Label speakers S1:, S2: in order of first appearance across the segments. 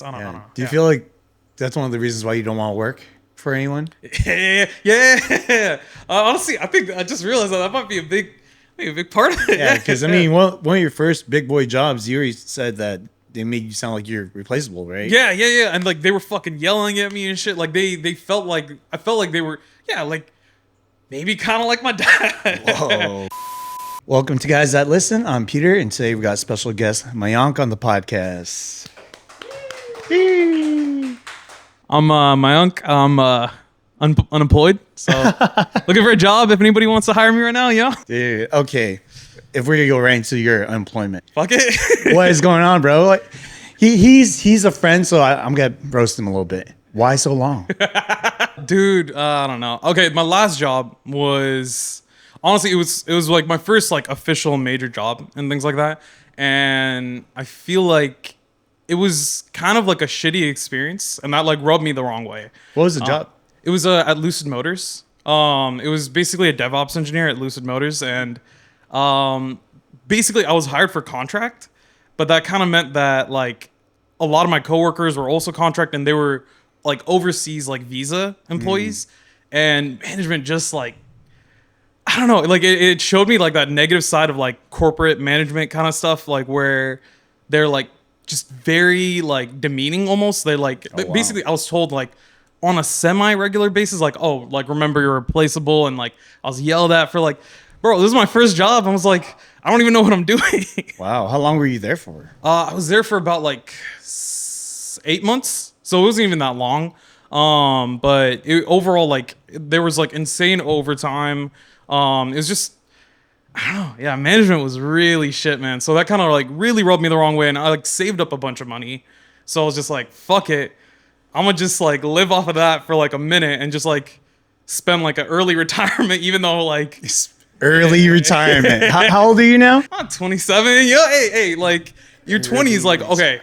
S1: I don't know.
S2: Do you feel like that's one of the reasons why you don't want to work for anyone?
S1: Yeah. Honestly, I think I just realized that might be a big part of it.
S2: Yeah, because I mean, one of your first big boy jobs, you already said that they made you sound like you're replaceable, right?
S1: Yeah. And like they were fucking yelling at me and shit. Like they felt like I felt like they were like maybe kind of like my dad.
S2: Whoa. Welcome to Guys That Listen. I'm Peter, and today we got special guest Mayank on the podcast.
S1: I'm Mayank. I'm unemployed, so looking for a job. If anybody wants to hire me right now,
S2: Dude, okay. If we're gonna go right into your unemployment,
S1: fuck it.
S2: what is going on, bro? Like, he's a friend, so I'm gonna roast him a little bit. Why so long?
S1: Dude, I don't know. Okay, my last job was honestly it was like my first like official major job and things like that, and I feel like it was kind of like a shitty experience, and that like rubbed me the wrong way.
S2: What was the job?
S1: It was at Lucid Motors. It was basically a DevOps engineer at Lucid Motors, and basically I was hired for contract, but that kind of meant that like a lot of my coworkers were also contract, and they were like overseas like visa employees, and management just like I don't know, like it showed me like that negative side of like corporate management kind of stuff, like where they're like just very like demeaning almost. They're like basically I was told like on a semi-regular basis, like, oh, like remember you're replaceable, and like I was yelled at for like, bro, this is my first job. I was like, I don't even know what I'm doing.
S2: Wow, how long were you there for?
S1: I was there for about like 8 months, so it wasn't even that long. But overall, like there was like insane overtime. It was just I don't know. Yeah, management was really shit, man. So that kind of like really rubbed me the wrong way, and I like saved up a bunch of money. So I was just like, fuck it. I'm gonna just like live off of that for like a minute and just like spend like an early retirement, even though like
S2: early retirement. How old are you now?
S1: I'm 27. Yeah, hey, like your 20s, like okay.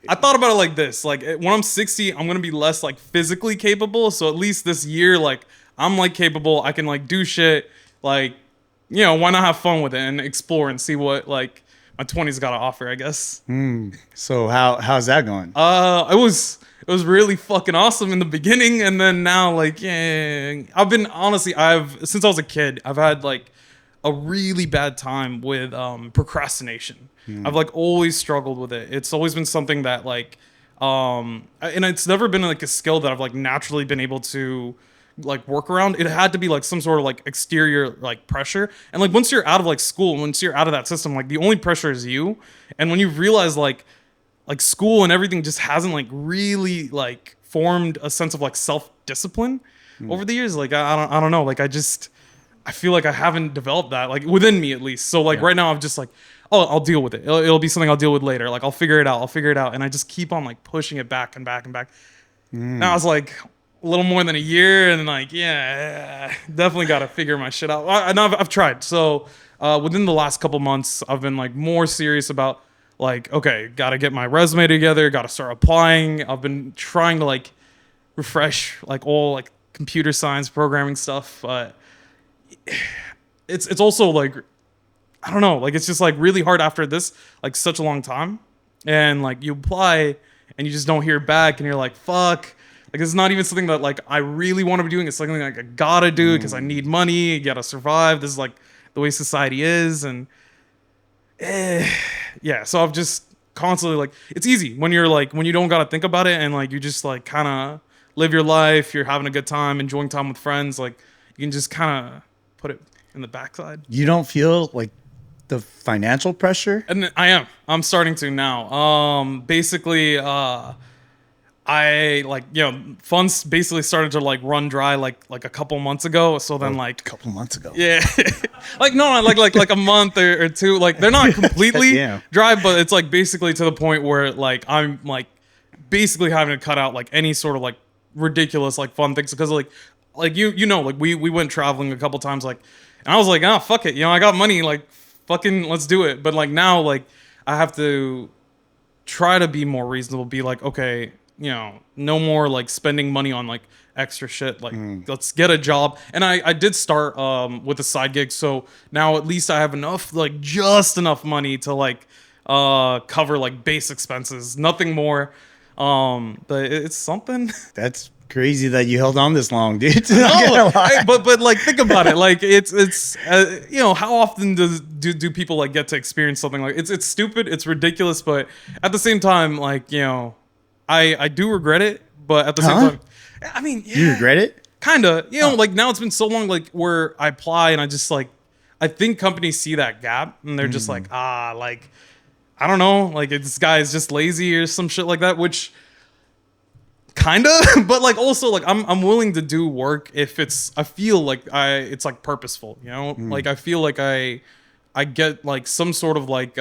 S1: I thought about it like this: like when I'm 60, I'm gonna be less like physically capable. So at least this year, like I'm like capable. I can like do shit. Like why not have fun with it and explore and see what like my 20s got to offer? I guess.
S2: So how's that going?
S1: It was really fucking awesome in the beginning, and then now like I've been honestly since I was a kid I've had like a really bad time with procrastination. I've like always struggled with it. It's always been something that like and it's never been like a skill that I've like naturally been able to like work around. It had to be like some sort of like exterior like pressure, and like once you're out of like school, once you're out of that system, like the only pressure is you. And when you realize like school and everything just hasn't like really like formed a sense of like self-discipline over the years, like I don't know, like I feel like I haven't developed that like within me at least. So like right now I'm just like, oh, I'll deal with it. It'll be something I'll deal with later. Like I'll figure it out, and I just keep on like pushing it back and back and back. Now it's like a little more than a year, and like definitely got to figure my shit out. I've tried. So within the last couple months I've been like more serious about like, okay, got to get my resume together, got to start applying. I've been trying to like refresh like all like computer science programming stuff, but it's also like I don't know, like it's just like really hard after this like such a long time, and like you apply and you just don't hear back, and you're like, fuck. Like it's not even something that like I really want to be doing. It's something like I gotta do because I need money. You gotta survive. This is like the way society is, and yeah. So I've just constantly like it's easy when you're like when you don't gotta think about it, and like you just like kind of live your life. You're having a good time, enjoying time with friends. Like you can just kind of put it in the backside.
S2: You don't feel like the financial pressure?
S1: And I'm starting to now. Basically, I like funds basically started to like run dry like a couple months ago. So then like
S2: a couple months ago.
S1: Yeah. like no like a month or two. Like they're not completely dry, but it's like basically to the point where like I'm like basically having to cut out like any sort of like ridiculous like fun things, because like like we went traveling a couple times, like, and I was like, oh fuck it, I got money, like fucking let's do it. But like now like I have to try to be more reasonable, be like, okay, no more like spending money on like extra shit. Like let's get a job. And I did start with a side gig, so now at least I have enough, like just enough money to like cover like base expenses, nothing more. But it's something.
S2: That's crazy that you held on this long, dude. Not
S1: No,
S2: gonna lie.
S1: but like think about it. Like it's you know, how often do people like get to experience something like it's stupid, it's ridiculous, but at the same time, like, you know, I do regret it, but at the same
S2: Huh?
S1: time, I mean, yeah,
S2: You regret it?
S1: kinda, you know, like now it's been so long, like where I apply and I just like, I think companies see that gap and they're just like, like, I don't know, like this guy is just lazy or some shit like that, which kinda, but like also like I'm willing to do work if I feel like it's like purposeful, you know, like I feel like I get like some sort of like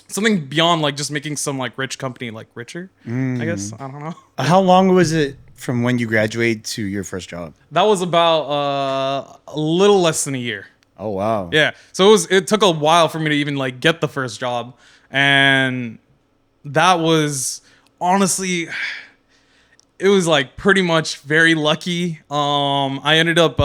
S1: something beyond like just making some like rich company like richer, I guess. I don't know.
S2: How long was it from when you graduated to your first job?
S1: That was about a little less than a year.
S2: Oh wow.
S1: Yeah. So it took a while for me to even like get the first job. And that was honestly, it was like pretty much very lucky. I ended up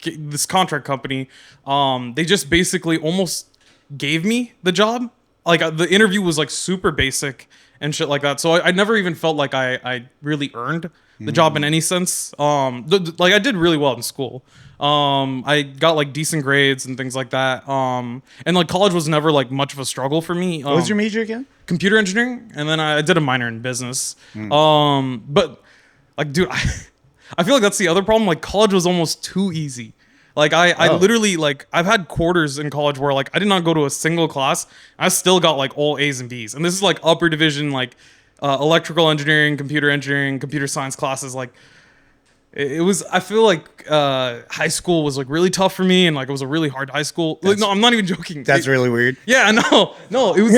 S1: this contract company. They just basically almost gave me the job. Like the interview was like super basic and shit like that. So I never even felt like I really earned the job in any sense. Like I did really well in school. I got like decent grades and things like that. And like college was never like much of a struggle for me.
S2: What was your major again?
S1: Computer engineering, and then I did a minor in business. But like, dude, I feel like that's the other problem. Like college was almost too easy. Like I literally like I've had quarters in college where like I did not go to a single class. I still got like all A's and B's, and this is like upper division like electrical engineering, computer science classes. Like it was. I feel like high school was like really tough for me, and like it was a really hard high school. Like, no, I'm not even joking.
S2: That's really weird.
S1: Yeah, no, it was.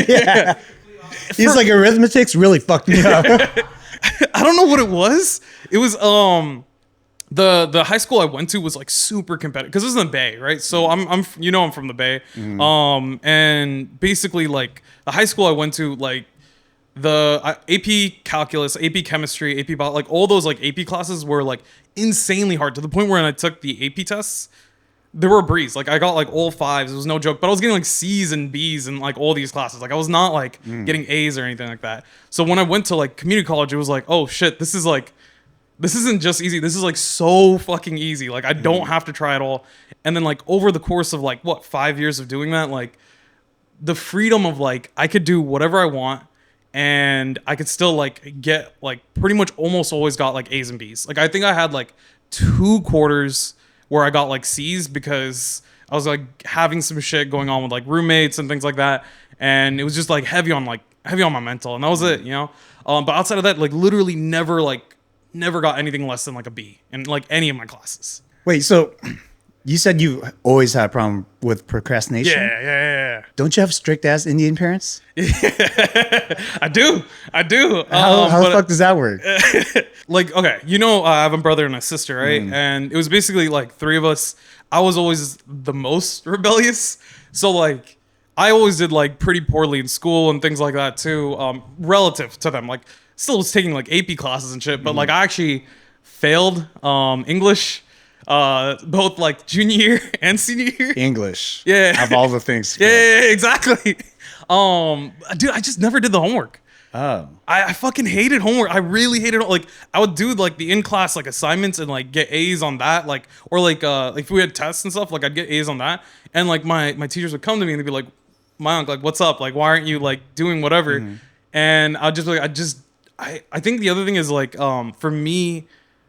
S2: Yeah. He's like, arithmetic's really fucked me up.
S1: I don't know what it was. It was the high school I went to was like super competitive because it was in the Bay, right? So I'm you know I'm from the Bay, and basically like the high school I went to, like the AP calculus, AP chemistry, AP bio, like all those like AP classes were like insanely hard to the point where when I took the AP tests, they were a breeze. Like I got like all fives. It was no joke. But I was getting like C's and B's in like all these classes. Like I was not like getting A's or anything like that. So when I went to like community college, it was like, oh shit, this isn't just easy. This is like so fucking easy. Like I don't have to try at all. And then like over the course of like what 5 years of doing that, like the freedom of like I could do whatever I want, and I could still like get like pretty much almost always got like A's and B's. Like I think I had like 2 quarters where I got like C's because I was like having some shit going on with like roommates and things like that, and it was just like heavy on my mental, and that was it, you know. But outside of that, like literally never got anything less than like a B in like any of my classes.
S2: Wait, so you said you always had a problem with procrastination?
S1: Yeah.
S2: Don't you have strict ass Indian parents?
S1: I do.
S2: How the fuck does that work?
S1: Like, okay, you know, I have a brother and a sister, right? And it was basically like 3 of us. I was always the most rebellious. So like, I always did like pretty poorly in school and things like that too, relative to them. Like, still was taking like AP classes and shit, but like I actually failed English, both like junior year and senior year.
S2: English.
S1: Yeah.
S2: Of all the things.
S1: Yeah, exactly. Dude, I just never did the homework.
S2: Oh.
S1: I fucking hated homework. I really hated like I would do like the in class like assignments and like get A's on that, like or like if we had tests and stuff, like I'd get A's on that, and like my teachers would come to me and they'd be like, Mayank, like what's up? Like why aren't you like doing whatever? And I'd just be like I think the other thing is like for me,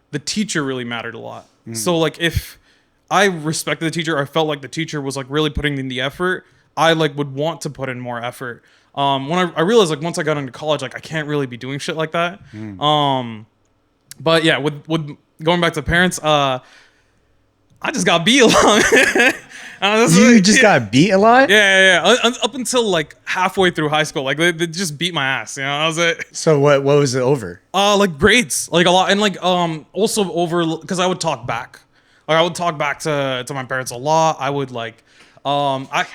S1: the teacher really mattered a lot. So like if I respected the teacher, I felt like the teacher was like really putting in the effort, I like would want to put in more effort. When I realized like once I got into college, like I can't really be doing shit like that. But yeah, with going back to parents, I just got beat along.
S2: You just got beat a lot?
S1: Yeah. Up until like halfway through high school, like they just beat my ass. You know, that was it.
S2: So what was it over?
S1: Like grades, like a lot, and like also over because I would talk back. Like I would talk back to my parents a lot. I would like I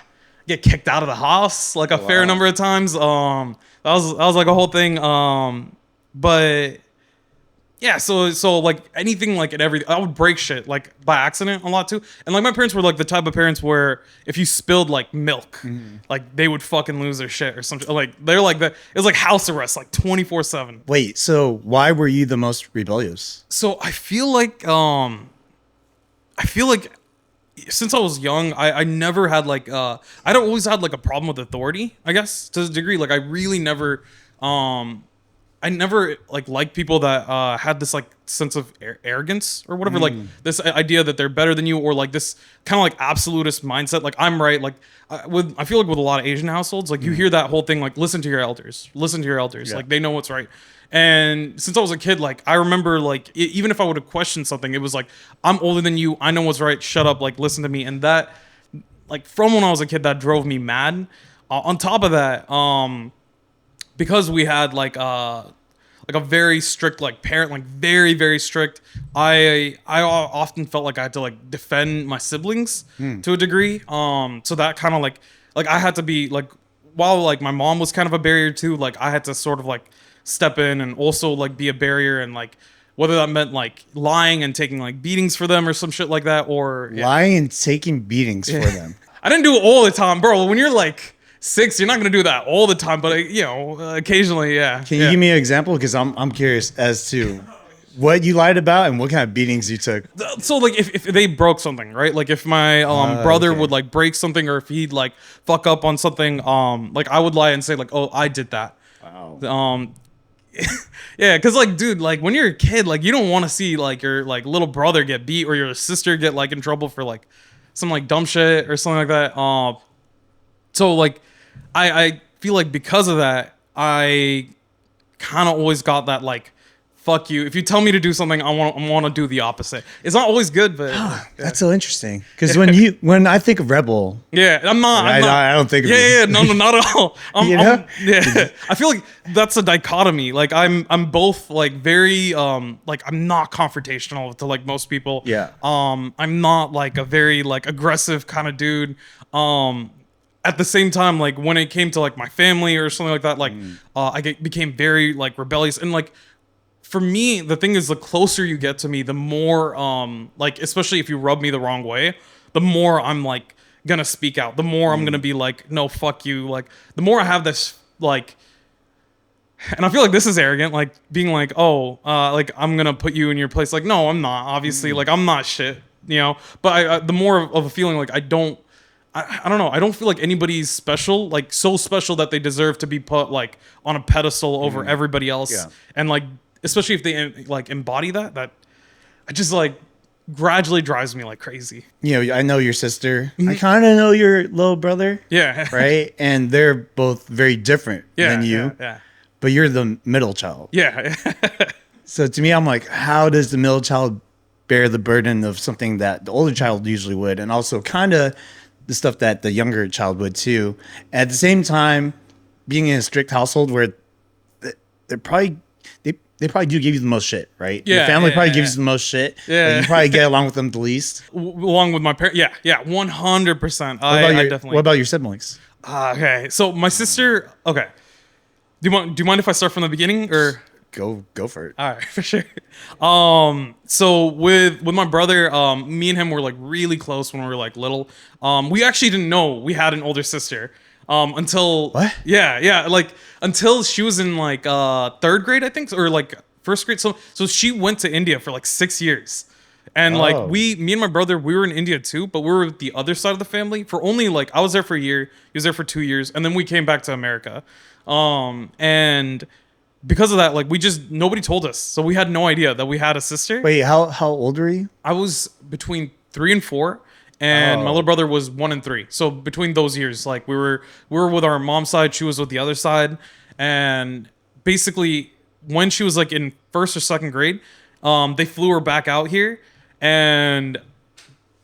S1: get kicked out of the house like a fair number of times. That was like a whole thing. But Yeah, so like anything like and everything, I would break shit like by accident a lot too. And like my parents were like the type of parents where if you spilled like milk, like they would fucking lose their shit or something. Like they're like the it was like house arrest, like 24/7.
S2: Wait, so why were you the most rebellious?
S1: So I feel like since I was young, I never had like I don't always had like a problem with authority, I guess, to a degree. Like I really never I never like liked people that had this like sense of arrogance or whatever, like this idea that they're better than you, or like this kind of like absolutist mindset, like I'm right. Like I feel like with a lot of Asian households, like you hear that whole thing, like listen to your elders,
S2: Yeah.
S1: like they know what's right. And since I was a kid, like I remember, like even if I would have questioned something, it was like I'm older than you, I know what's right. Shut up, like listen to me. And that, like from when I was a kid, that drove me mad. On top of that, because we had like a very strict like parent, like very very strict. I often felt like I had to like defend my siblings to a degree. So that kind of like I had to be like, while like my mom was kind of a barrier too, like I had to sort of like step in and also like be a barrier, and like whether that meant like lying and taking like beatings for them or some shit like that, or yeah.
S2: Lying and taking beatings for them.
S1: I didn't do it all the time, bro. When you're like 6, you're not gonna do that all the time, but occasionally, yeah.
S2: Can you give me an example? Because I'm curious as to what you lied about and what kind of beatings you took.
S1: So like if they broke something, right? Like if my brother
S2: okay.
S1: would like break something, or if he'd like fuck up on something, like I would lie and say like, oh, I did that.
S2: Wow.
S1: Yeah, because like dude, like when you're a kid, like you don't want to see like your like little brother get beat or your sister get like in trouble for like some like dumb shit or something like that. So like I feel like because of that, I kind of always got that like, fuck you. If you tell me to do something, I want to do the opposite. It's not always good, but
S2: That's so interesting. Because when I think of rebel,
S1: yeah, I'm not.
S2: I don't think of you.
S1: Yeah, no, not at all.
S2: You know?
S1: Yeah, I feel like that's a dichotomy. Like I'm both like very like I'm not confrontational to like most people.
S2: Yeah.
S1: I'm not like a very like aggressive kind of dude. At the same time, like when it came to like my family or something like that, like became very like rebellious. And like for me, the thing is, the closer you get to me, the more like especially if you rub me the wrong way, the more I'm like gonna speak out. The more I'm gonna be like, no, fuck you. Like the more I have this like, and I feel like this is arrogant, like being like, oh, like I'm gonna put you in your place. Like no, I'm not. Obviously, like I'm not shit, you know. But the more of a feeling like I don't know. I don't feel like anybody's special, like so special that they deserve to be put like on a pedestal over everybody else.
S2: Yeah.
S1: And like, especially if they like embody that it just like gradually drives me like crazy.
S2: You know, I know your sister. I kind of know your little brother.
S1: Yeah.
S2: Right? And they're both very different
S1: Yeah.
S2: than you.
S1: Yeah.
S2: But you're the middle child.
S1: Yeah.
S2: So to me, I'm like, how does the middle child bear the burden of something that the older child usually would? And also kind of the stuff that the younger child would too. At the same time, being in a strict household where they probably do give you the most shit, right?
S1: Yeah,
S2: Your family
S1: yeah,
S2: probably
S1: yeah,
S2: gives you the most shit.
S1: Yeah.
S2: But you probably get along with them the least.
S1: Along with my parents. Yeah. Yeah. 100%.
S2: What
S1: Definitely.
S2: about your siblings?
S1: Okay. So my sister. Okay. Do you mind if I start from the beginning or?
S2: Go for it.
S1: All right, for sure. So with my brother, me and him were like really close when we were like little. We actually didn't know we had an older sister. Until
S2: What?
S1: Yeah, like until she was in like 3rd grade, I think, or like 1st grade. So she went to India for like 6 years. And like
S2: Oh.
S1: me and my brother, we were in India too, but we were with the other side of the family for only like I was there for a year, he was there for 2 years, and then we came back to America. And because of that, like nobody told us, so we had no idea that we had a sister.
S2: Wait, how old were you?
S1: I was between 3 and 4, and my
S2: Oh.
S1: little brother was 1 and 3. So between those years, like we were with our mom's side, she was with the other side, and basically when she was like in 1st or 2nd grade, they flew her back out here, and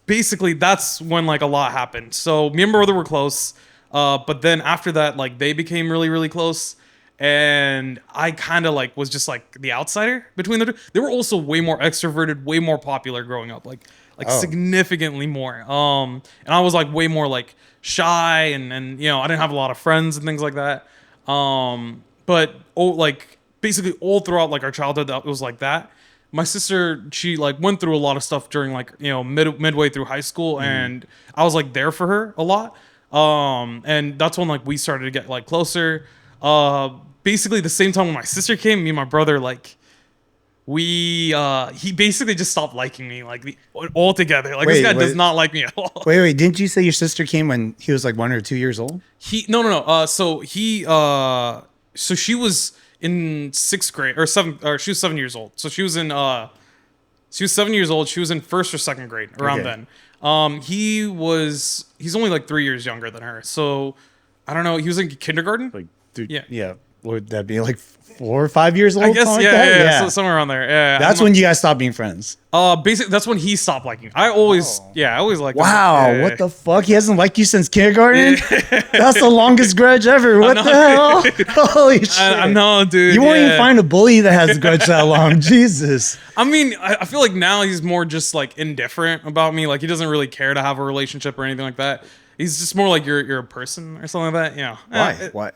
S1: basically that's when like a lot happened. So me and my brother were close, but then after that, like they became really really close. And I kind of like was just like the outsider between the two. They were also way more extroverted, way more popular growing up, like
S2: Oh.
S1: significantly more. And I was like way more like shy, and I didn't have a lot of friends and things like that. But like basically all throughout like our childhood that it was like that. My sister, she like went through a lot of stuff during like, you know, midway through high school, and I was like there for her a lot. And that's when like we started to get like closer. Basically the same time when my sister came, me and my brother like he basically just stopped liking me like altogether. Like this
S2: Wait,
S1: guy does
S2: wait.
S1: not like me at all.
S2: Wait. Didn't you say your sister came when he was like 1 or 2 years old?
S1: He no. So she was in sixth grade or seventh, or she was 7 years old. So she was 7 years old. She was in first or second grade around
S2: Okay.
S1: then. He's only like 3 years younger than her. So I don't know. He was in kindergarten.
S2: Like, dude,
S1: Yeah.
S2: yeah. Would that be like 4 or 5 years old?
S1: I guess
S2: something
S1: yeah,
S2: like that?
S1: yeah, so somewhere around there. Yeah,
S2: That's when you guys stopped being friends.
S1: basically that's when he stopped liking me. I always like
S2: Wow,
S1: yeah,
S2: what the fuck? He hasn't liked you since kindergarten? That's the longest grudge ever. What the hell? Holy shit.
S1: I know, dude.
S2: You won't
S1: yeah.
S2: even find a bully that has a grudge that long. Jesus.
S1: I mean, I feel like now he's more just like indifferent about me. Like he doesn't really care to have a relationship or anything like that. He's just more like you're a person or something like that. You know.
S2: Why? Why?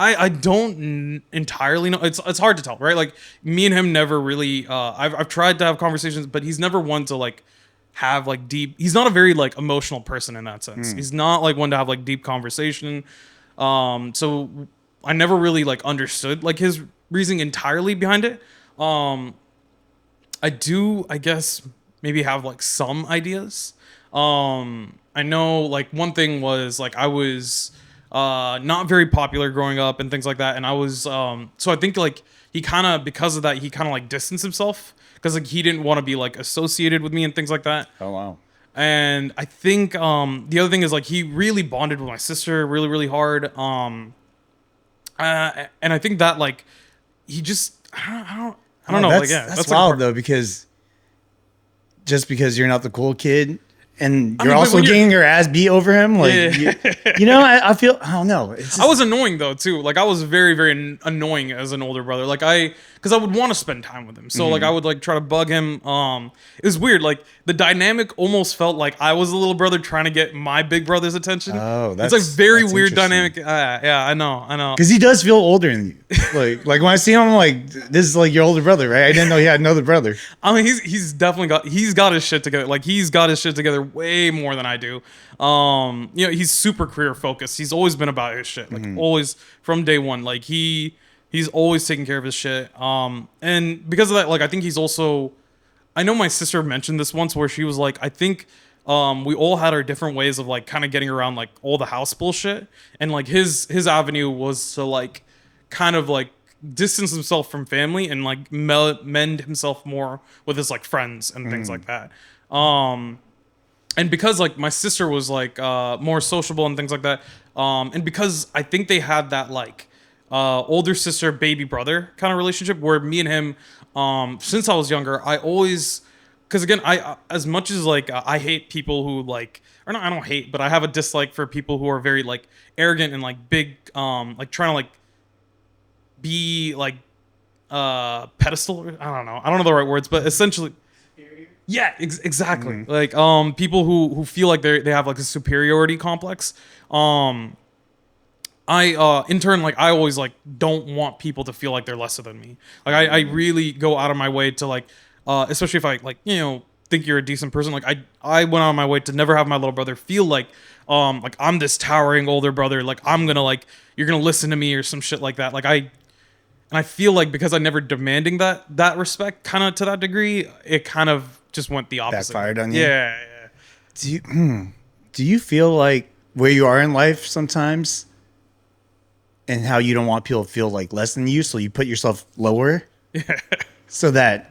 S1: I don't entirely know. It's hard to tell, right? Like me and him never really. I've tried to have conversations, but he's never one to like have like deep. He's not a very like emotional person in that sense. He's not like one to have like deep conversation. So I never really like understood like his reasoning entirely behind it. I do, I guess, maybe have like some ideas. I know like one thing was like I was not very popular growing up and things like that, and I was so I think like he kind of because of that he kind of like distanced himself because like he didn't want to be like associated with me and things like that.
S2: Oh, wow.
S1: And I think the other thing is like he really bonded with my sister really hard. And I think that like he just I don't know.
S2: That's,
S1: Like yeah,
S2: that's
S1: like,
S2: wild
S1: part-
S2: though, because just because you're not the cool kid and
S1: I
S2: you're
S1: mean,
S2: also
S1: when you're-
S2: getting your ass beat over him, like
S1: Yeah.
S2: you know, I feel I don't know. It's just,
S1: I was annoying though too. Like I was very annoying as an older brother. Like because I would want to spend time with him. So like I would like try to bug him. It was weird. Like the dynamic almost felt like I was the little brother trying to get my big brother's attention.
S2: Oh,
S1: it's like very
S2: that's
S1: weird
S2: interesting.
S1: dynamic. Yeah, I know.
S2: because he does feel older than you. Like when I see him, I'm like, this is like your older brother, right? I didn't know he had another brother.
S1: I mean, he's definitely got his shit together. Like he's got his shit together way more than I do. You know, he's super career focused. He's always been about his shit. Like always from day one. Like he's always taking care of his shit. And because of that, like I think he's also. I know my sister mentioned this once where she was like, I think. We all had our different ways of like kind of getting around like all the house bullshit, and like his avenue was to like kind of like distance himself from family and like mend himself more with his like friends and things like that. And because like my sister was like more sociable and things like that, and because I think they had that like older sister baby brother kind of relationship where me and him, since I was younger, I always. Because again, I as much as like I hate people who like, or not, I don't hate, but I have a dislike for people who are very like arrogant and like big, like trying to like be like pedestal. I don't know the right words, but essentially, yeah, exactly. Like people who feel like they have like a superiority complex. I in turn like I always like don't want people to feel like they're lesser than me. Like I really go out of my way to like. Especially if I like, you know, think you're a decent person. Like I went out of my way to never have my little brother feel like I'm this towering older brother. Like I'm gonna like you're gonna listen to me or some shit like that. Like I feel like because I never demanding that respect kind of to that degree, it kind of just went the opposite.
S2: Backfired on you?
S1: Yeah.
S2: Do you feel like where you are in life sometimes, and how you don't want people to feel like less than you, so you put yourself lower, so that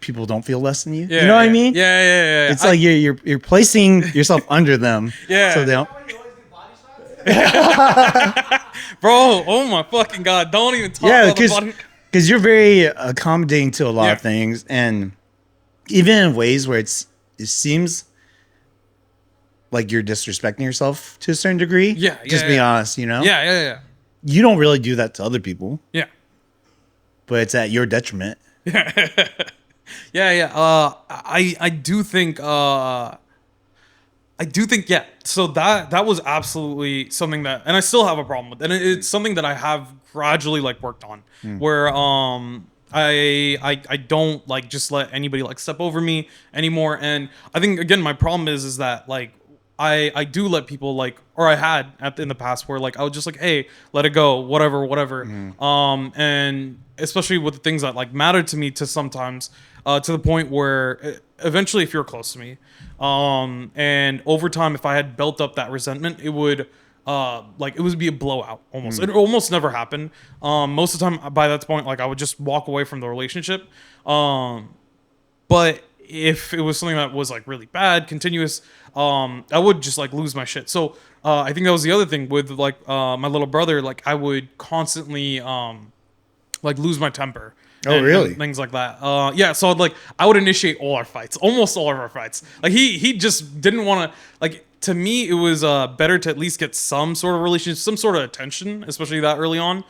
S2: people don't feel less than you?
S1: Yeah,
S2: you know what I
S1: yeah.
S2: mean?
S1: Yeah.
S2: It's like you're placing yourself under them.
S1: Yeah.
S2: So they don't.
S1: Bro, oh my fucking god! Don't even talk
S2: Yeah,
S1: about the body.
S2: because you're very accommodating to a lot
S1: Yeah.
S2: of things, and even in ways where it seems like you're disrespecting yourself to a certain degree.
S1: Yeah,
S2: just be honest. You know.
S1: Yeah.
S2: You don't really do that to other people,
S1: Yeah.
S2: but it's at your detriment.
S1: Yeah. I do think I do think, yeah. So that was absolutely something that, and I still have a problem with, and it's something that I have gradually like worked on, where I don't like just let anybody like step over me anymore. And I think again my problem is that like I do let people like, or I had in the past where like I was just like, hey, let it go, whatever. And especially with the things that like mattered to me to sometimes to the point where eventually if you're close to me, and over time if I had built up that resentment, it would like it would be a blowout almost. It almost never happened. Most of the time by that point, like I would just walk away from the relationship. But if it was something that was like really bad, continuous, I would just like lose my shit. So I think that was the other thing with like my little brother. Like I would constantly like lose my temper.
S2: Oh, really?
S1: And things like that. Yeah. So I would initiate all our fights, almost all of our fights. Like he just didn't want to like. To me, it was better to at least get some sort of relationship, some sort of attention, especially that early on.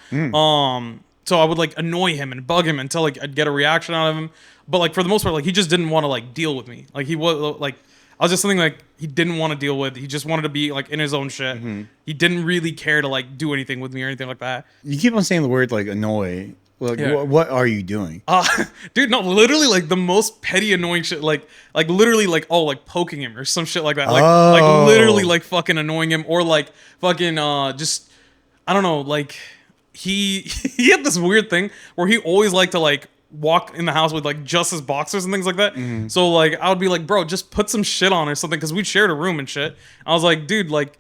S1: So I would like annoy him and bug him until like I'd get a reaction out of him. But like for the most part, like he just didn't want to like deal with me. Like he was like I was just something like he didn't want to deal with. He just wanted to be like in his own shit. He didn't really care to like do anything with me or anything like that.
S2: You keep on saying the word like annoy. Like,
S1: Yeah.
S2: what are you doing?
S1: Dude, no, literally like the most petty annoying shit. Like literally like like poking him or some shit like that. Like literally like fucking annoying him or like fucking just I don't know. Like he he had this weird thing where he always liked to like walk in the house with like just his boxers and things like that. So like I would be like, bro, just put some shit on or something because we shared a room and shit. I was like, dude, like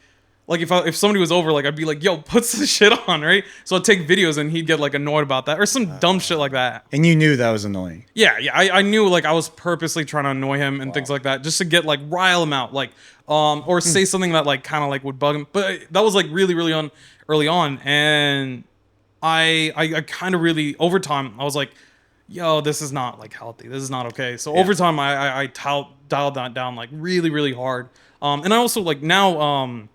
S1: if somebody was over, like I'd be like, yo, put some shit on, right? So I'd take videos and he'd get like annoyed about that or some dumb shit like that.
S2: And you knew that was annoying.
S1: Yeah, I knew like I was purposely trying to annoy him and things like that just to get like rile him out, like or say something that like kind of like would bug him. But that was like really early on, and I kind of really over time I was like, yo, this is not like healthy. This is not okay. So over time I dialed that down like really hard. And I also like now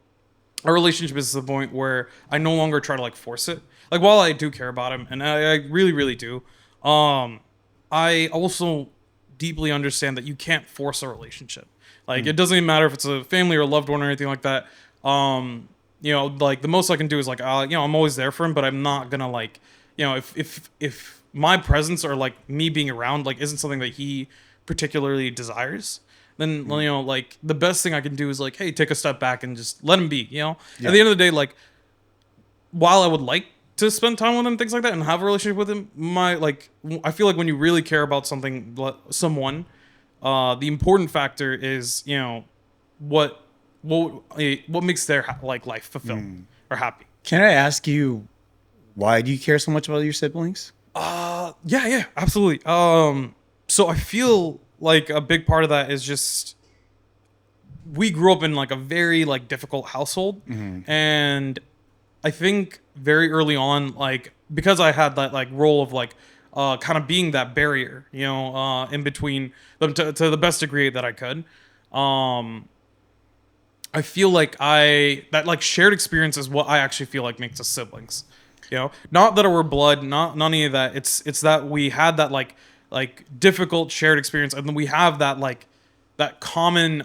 S1: our relationship is to the point where I no longer try to like force it. Like while I do care about him and I really do, I also deeply understand that you can't force a relationship. Like it doesn't even matter if it's a family or a loved one or anything like that. You know, like the most I can do is like, you know, I'm always there for him, but I'm not gonna like, you know, if my presence or like me being around like isn't something that he particularly desires, then you know, like the best thing I can do is like, hey, take a step back and just let him be, you know. At the end of the day, like while I would like to spend time with him, things like that, and have a relationship with him, I feel like when you really care about someone, the important factor is, you know, what makes their like life fulfilled or happy.
S2: Can I ask you, why do you care so much about your siblings?
S1: Yeah, absolutely. So I feel like a big part of that is just we grew up in like a very like difficult household, and I think very early on, like because I had that like role of like kind of being that barrier, you know, in between them to the best degree that I could. I feel like that like shared experience is what I actually feel like makes us siblings. You know, not that we're blood, not any of that. It's that we had that like difficult shared experience, and then we have that like that common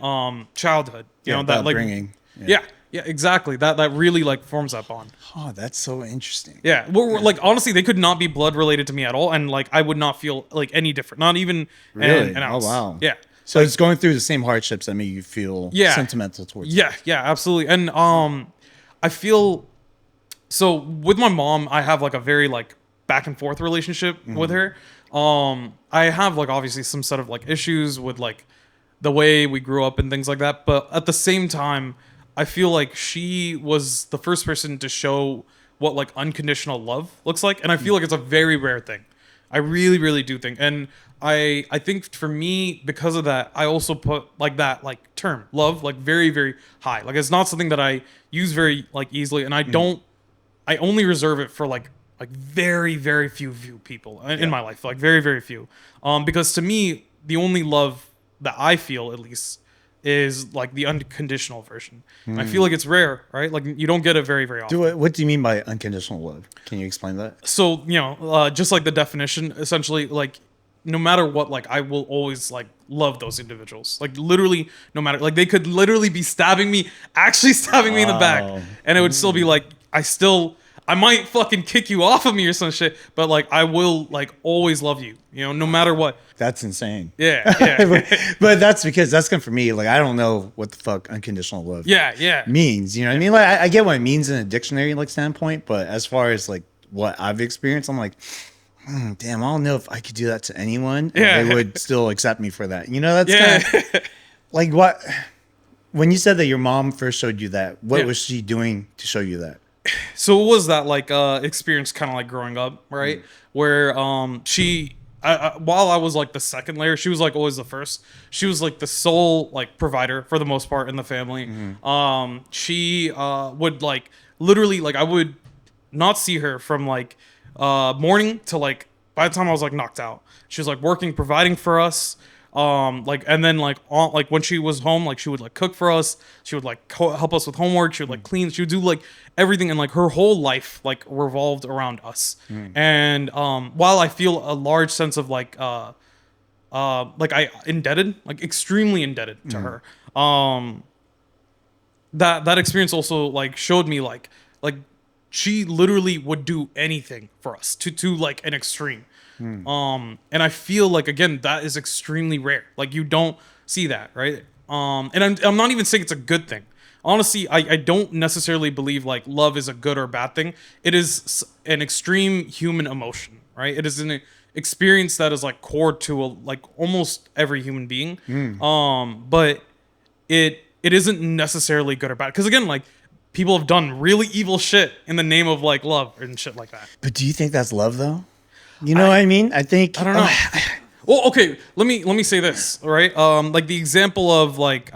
S1: childhood. You know, that like
S2: bringing.
S1: Yeah, exactly. That really like forms that bond.
S2: Oh, that's so interesting.
S1: Yeah, we're like honestly, they could not be blood related to me at all, and like I would not feel like any different, not even
S2: Really?
S1: an ounce.
S2: Oh, wow.
S1: Yeah.
S2: So it's going through the same hardships that make you feel sentimental towards it.
S1: Yeah, absolutely. And I feel so with my mom, I have like a very like back and forth relationship with her. I have like obviously some set of like issues with like the way we grew up and things like that, but at the same time, I feel like she was the first person to show what like unconditional love looks like, and I feel like it's a very rare thing. I really do think, and I think for me, because of that, I also put like that like term love like very high. Like it's not something that I use very like easily, and I only reserve it for like very few people in my life, like very few. Because to me, the only love that I feel, at least, is like the unconditional version. I feel like it's rare, right? Like you don't get it very often.
S2: What do you mean by unconditional love? Can you explain that?
S1: So, you know, just like the definition, essentially, like no matter what, like I will always like love those individuals. Like literally, no matter, like they could literally be stabbing me, actually stabbing me in the back,
S2: Wow.
S1: and it would still be like I might fucking kick you off of me or some shit, but like I will like always love you, you know, no matter what.
S2: That's insane.
S1: Yeah, yeah,
S2: But that's because that's good for me. Like I don't know what the fuck unconditional love
S1: yeah.
S2: means. You know what I mean? Like I get what it means in a dictionary like standpoint, but as far as like what I've experienced, I'm like, damn, I don't know if I could do that to anyone.
S1: Yeah.
S2: And they would still accept me for that. You know, that's
S1: Yeah.
S2: kind of like what when you said that your mom first showed you that, what
S1: Yeah.
S2: was she doing to show you that?
S1: So it was that like experience kind of like growing up, right? Where while I was like the second layer, she was like always the first. She was like the sole like provider for the most part in the family. She would like literally like I would not see her from like morning to like by the time I was like knocked out. She was like working, providing for us. Like and then like on like when she was home, like she would like cook for us. She would like help us with homework. She would like clean. She would do like everything, and like her whole life like revolved around us. And while I feel a large sense of like I indebted, like extremely indebted to her. That experience also like showed me like she literally would do anything for us to like an extreme. And I feel like again that is extremely rare. Like you don't see that, right? And I'm not even saying it's a good thing. Honestly, I don't necessarily believe like love is a good or bad thing. It is an extreme human emotion, right? It is an experience that is like core to like almost every human being. But it isn't necessarily good or bad because again, like people have done really evil shit in the name of like love and shit like that.
S2: But do you think that's love though? You know what I mean? I think
S1: I don't know. Well, okay, let me say this, all right? Like the example of like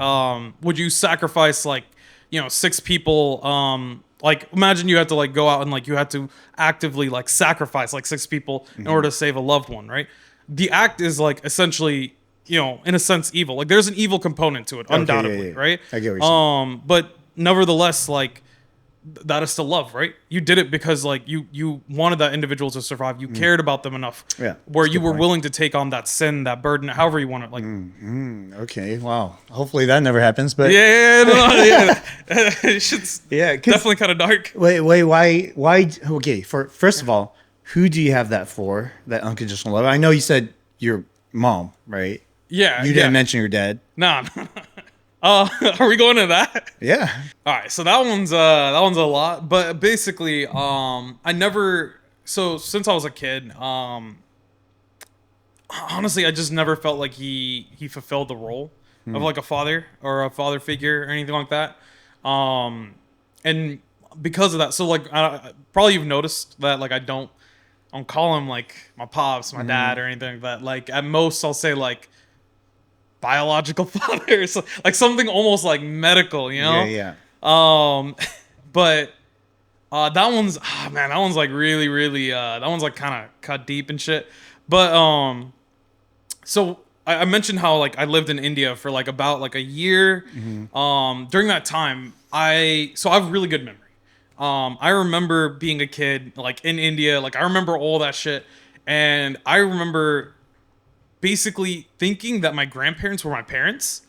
S1: would you sacrifice like, you know, 6 people like imagine you had to like go out and like you had to actively like sacrifice like 6 people in order to save a loved one, right? The act is like essentially, you know, in a sense evil. Like there's an evil component to it, undoubtedly,
S2: yeah.
S1: right?
S2: I get what you're saying.
S1: But nevertheless, like that is still love, right? You did it because like you wanted that individual to survive. You cared about them enough,
S2: Yeah,
S1: where
S2: that's a
S1: you
S2: good
S1: were
S2: point.
S1: willing to take on that sin, that burden, however you want it. Like,
S2: Okay, wow. Hopefully that never happens. But
S1: yeah, shit's
S2: yeah, 'cause-
S1: definitely kind of dark.
S2: wait, why? Okay, first of all, who do you have that for? That unconditional love. I know you said your mom, right?
S1: Yeah,
S2: You didn't mention your dad.
S1: No. Are we going to that?
S2: Yeah.
S1: All right, so that one's a lot, but basically, I never. So since I was a kid, honestly, I just never felt like he fulfilled the role of like a father or a father figure or anything like that. And because of that, so like probably you've noticed that like I don't call him like my pops, my dad, or anything like that. Like at most, I'll say like biological father, so, like something almost like medical, you know?
S2: Yeah.
S1: But that one's man, that one's like really that one's like kind of cut deep and shit. But so I mentioned how like I lived in India for like about like a year. During that time, I have really good memory. I remember being a kid like in India, like I remember all that shit, and I remember basically thinking that my grandparents were my parents.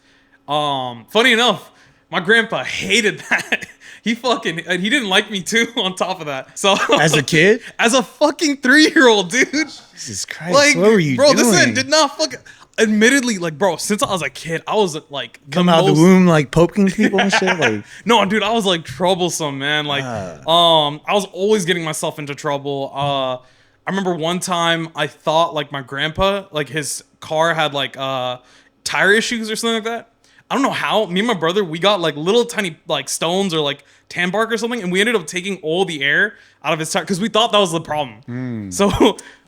S1: Funny enough, my grandpa hated that. He didn't like me too on top of that. So
S2: As a kid?
S1: as a fucking 3-year-old, dude.
S2: Jesus Christ.
S1: Like,
S2: what were you
S1: bro,
S2: doing?
S1: this did not fucking. Admittedly, like, bro, since I was a kid, I was like
S2: Come out of the womb like poking people and shit. Like,
S1: No, dude, I was like troublesome, man. Like, I was always getting myself into trouble. I remember one time I thought like my grandpa, like his car had like tire issues or something like that. I don't know how. Me and my brother, we got like little tiny like stones or like tan bark or something, and we ended up taking all the air out of his tire because we thought that was the problem. So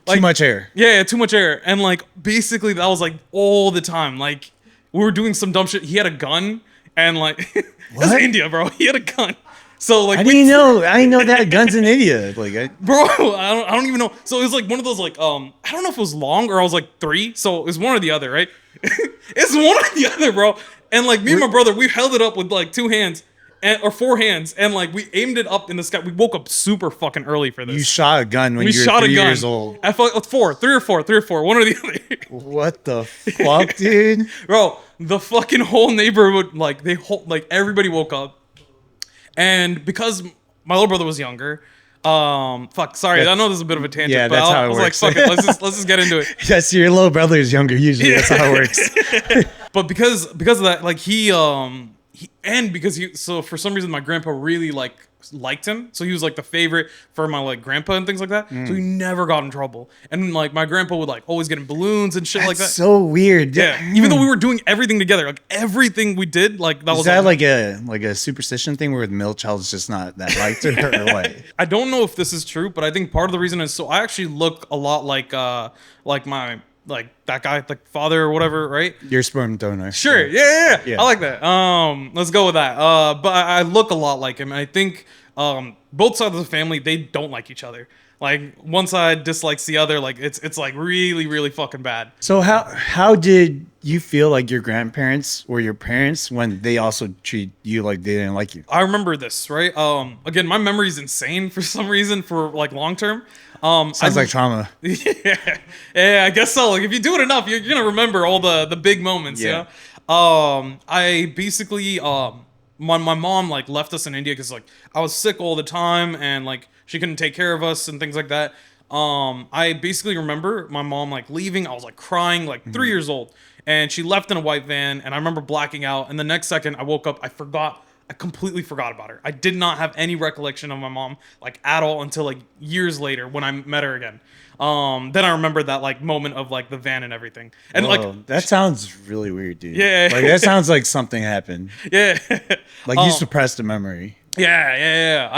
S1: like
S2: too much air.
S1: Yeah, too much air. And like basically that was like all the time. Like we were doing some dumb shit. He had a gun and like that's
S2: What?
S1: India, bro. He had a gun. So like
S2: I didn't know they had guns in India. Like,
S1: bro, I don't even know. So it was like one of those like I don't know if it was long or I was like 3. So it was one or the other, right? It's one or the other, bro. And like me and my brother, we held it up with like 2 hands. or 4 hands, and like we aimed it up in the sky. We woke up super fucking early for this.
S2: You shot a gun when
S1: we
S2: you were
S1: shot
S2: 3
S1: a gun.
S2: years old.
S1: I felt 3 or 4, one or the other.
S2: What the fuck, dude?
S1: Bro, the fucking whole neighborhood, like everybody woke up, and because my little brother was younger. Sorry, I know this is a bit of a tangent,
S2: Yeah,
S1: but
S2: that's how it
S1: I was
S2: works.
S1: like, fuck it, let's just get into it.
S2: Yes, your little brother is younger. Usually, that's how it works.
S1: But because of that, like so for some reason my grandpa really liked him, so he was like the favorite for my like grandpa and things like that. So he never got in trouble, and like my grandpa would like always get in balloons and shit like that.
S2: So weird.
S1: Yeah, even though we were doing everything together, like everything we did, like that
S2: Is
S1: was
S2: that like a superstition thing where the middle child's just not that liked or what?
S1: I don't know if this is true, but I think part of the reason is so I actually look a lot like my like that guy, like father or whatever, right?
S2: Your sperm donor.
S1: Sure, yeah. I like that. Let's go with that. But I look a lot like him, and I think both sides of the family, they don't like each other. Like one side dislikes the other. Like it's like really, really fucking bad.
S2: So how did you feel like your grandparents or your parents when they also treat you like they didn't like you?
S1: I remember this, right? Again, my memory is insane for some reason for like long term.
S2: Sounds like trauma.
S1: Yeah, I guess so. Like if you do it enough, you're gonna remember all the big moments.
S2: Yeah.
S1: I basically my mom like left us in India because like I was sick all the time and like she couldn't take care of us and things like that. I basically remember my mom like leaving. I was like crying, like 3 years old, and she left in a white van. And I remember blacking out. And the next second I woke up, I completely forgot about her. I did not have any recollection of my mom like at all until like years later when I met her again. Then I remembered that like moment of like the van and everything. And
S2: Whoa,
S1: like
S2: that sounds really weird, dude.
S1: Yeah.
S2: Like that sounds like something happened.
S1: yeah.
S2: Like you suppressed a memory.
S1: Yeah.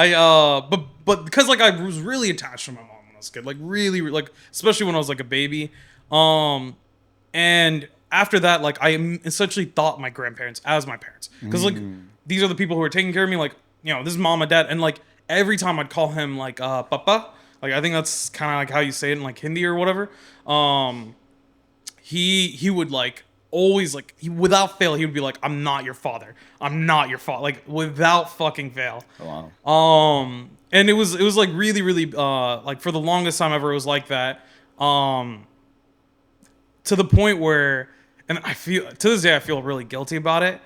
S1: But because like I was really attached to my mom when I was a kid, like really like especially when I was like a baby. And after that, like I essentially thought my grandparents as my parents because like these are the people who are taking care of me. Like this is mom and dad, and like every time I'd call him like papa, like I think that's kind of like how you say it in like Hindi or whatever. He would like always like without fail he would be like, I'm not your father, like without fucking fail.
S2: Oh, wow.
S1: And it was like really like for the longest time ever it was like that, to the point where, and I feel to this day I feel really guilty about it.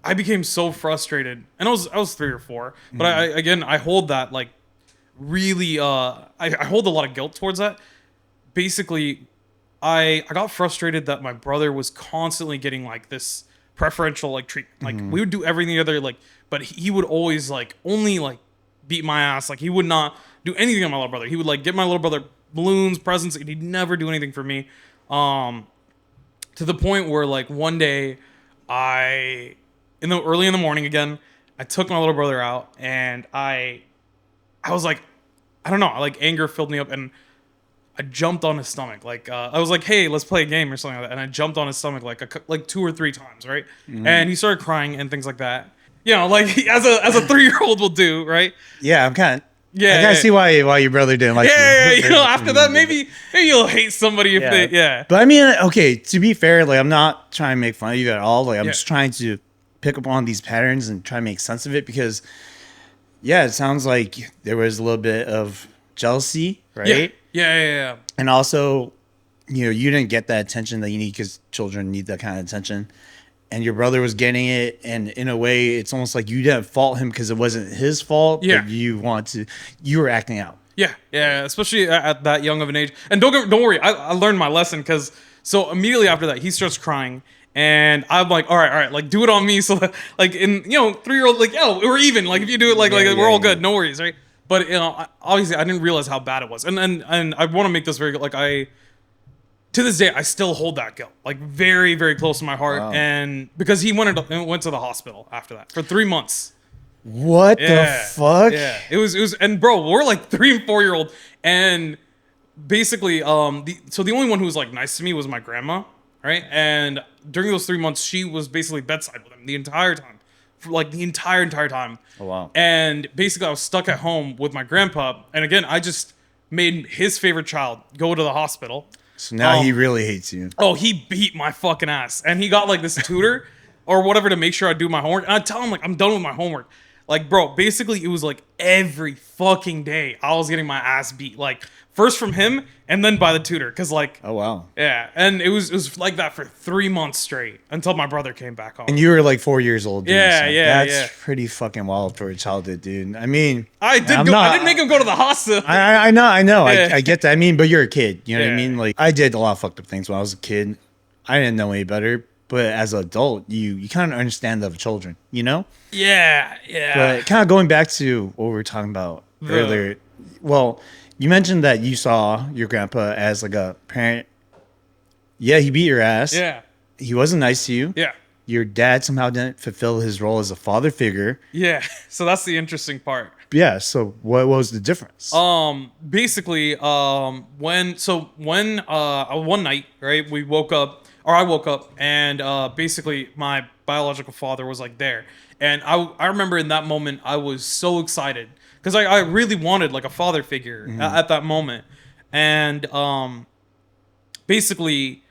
S1: I became so frustrated, and I was 3 or 4, but I hold that like really I hold a lot of guilt towards that. Basically, I got frustrated that my brother was constantly getting like this preferential like treatment. Like we would do everything together, like, but he would always like only like beat my ass. Like he would not do anything on my little brother. He would like get my little brother balloons, presents, and he'd never do anything for me. To the point where like one day early in the morning again, I took my little brother out, and I was like, I don't know, like anger filled me up, and I jumped on his stomach. Like I was like, hey, let's play a game or something like that, and I jumped on his stomach like 2 or 3 times, right? And he started crying and things like that. Like as a 3-year-old will do, right?
S2: Yeah, I kind
S1: Yeah,
S2: of see why your brother didn't like you.
S1: After that, maybe you'll hate somebody if they,
S2: But I mean, okay, to be fair, like I'm not trying to make fun of you at all. Like I'm just trying to pick up on these patterns and try to make sense of it because, it sounds like there was a little bit of jealousy, right?
S1: Yeah.
S2: And also, you didn't get that attention that you need because children need that kind of attention. And your brother was getting it, and in a way, it's almost like you didn't fault him because it wasn't his fault.
S1: Yeah.
S2: But you were acting out.
S1: Yeah, especially at that young of an age. And don't worry, I learned my lesson because so immediately after that, he starts crying. And I'm like, all right, like do it on me. So that, like in 3-year-old, like we're even. Like if you do it, like we're all good, no worries, right? But obviously I didn't realize how bad it was. And I want to make this very good. Like to this day I still hold that guilt like very very close to my heart. Wow. And because he went to the hospital after that for 3 months.
S2: What the fuck?
S1: Yeah, it was, and bro, we're like 3 and 4-year-old, and basically, so the only one who was like nice to me was my grandma, right? And during those 3 months, she was basically bedside with him the entire time, for like the entire time.
S2: Oh wow!
S1: And basically, I was stuck at home with my grandpa, and again, I just made his favorite child go to the hospital.
S2: So now he really hates you.
S1: Oh, he beat my fucking ass, and he got like this tutor. or whatever to make sure I do my homework. And I tell him like I'm done with my homework. Like, bro, basically it was like every fucking day I was getting my ass beat. Like first from him and then by the tutor. Cause like,
S2: Oh wow.
S1: yeah, and it was like that for 3 months straight until my brother came back home.
S2: And you were like 4 years old. Dude,
S1: Yeah,
S2: so
S1: yeah,
S2: that's
S1: yeah.
S2: pretty fucking wild for a childhood, dude. I mean,
S1: I did
S2: I'm
S1: go.
S2: not-
S1: I did make him go to the hospital.
S2: I know.
S1: Yeah.
S2: I get that. I mean, but you're a kid. You know what I
S1: Yeah.
S2: mean? Like I did a lot of fucked up things when I was a kid. I didn't know any better. But as an adult, you kind of understand the children, you know?
S1: Yeah, yeah.
S2: But kind of going back to what we were talking about earlier. Well, you mentioned that you saw your grandpa as like a parent. Yeah, he beat your ass.
S1: Yeah,
S2: He wasn't nice to you.
S1: yeah,
S2: Your dad somehow didn't fulfill his role as a father figure.
S1: yeah. So that's the interesting part.
S2: Yeah, so what was the difference?
S1: Basically, when one night, right, we woke up, or I woke up, and basically my biological father was like there, and I remember in that moment I was so excited because I really wanted like a father figure at that moment, and basically.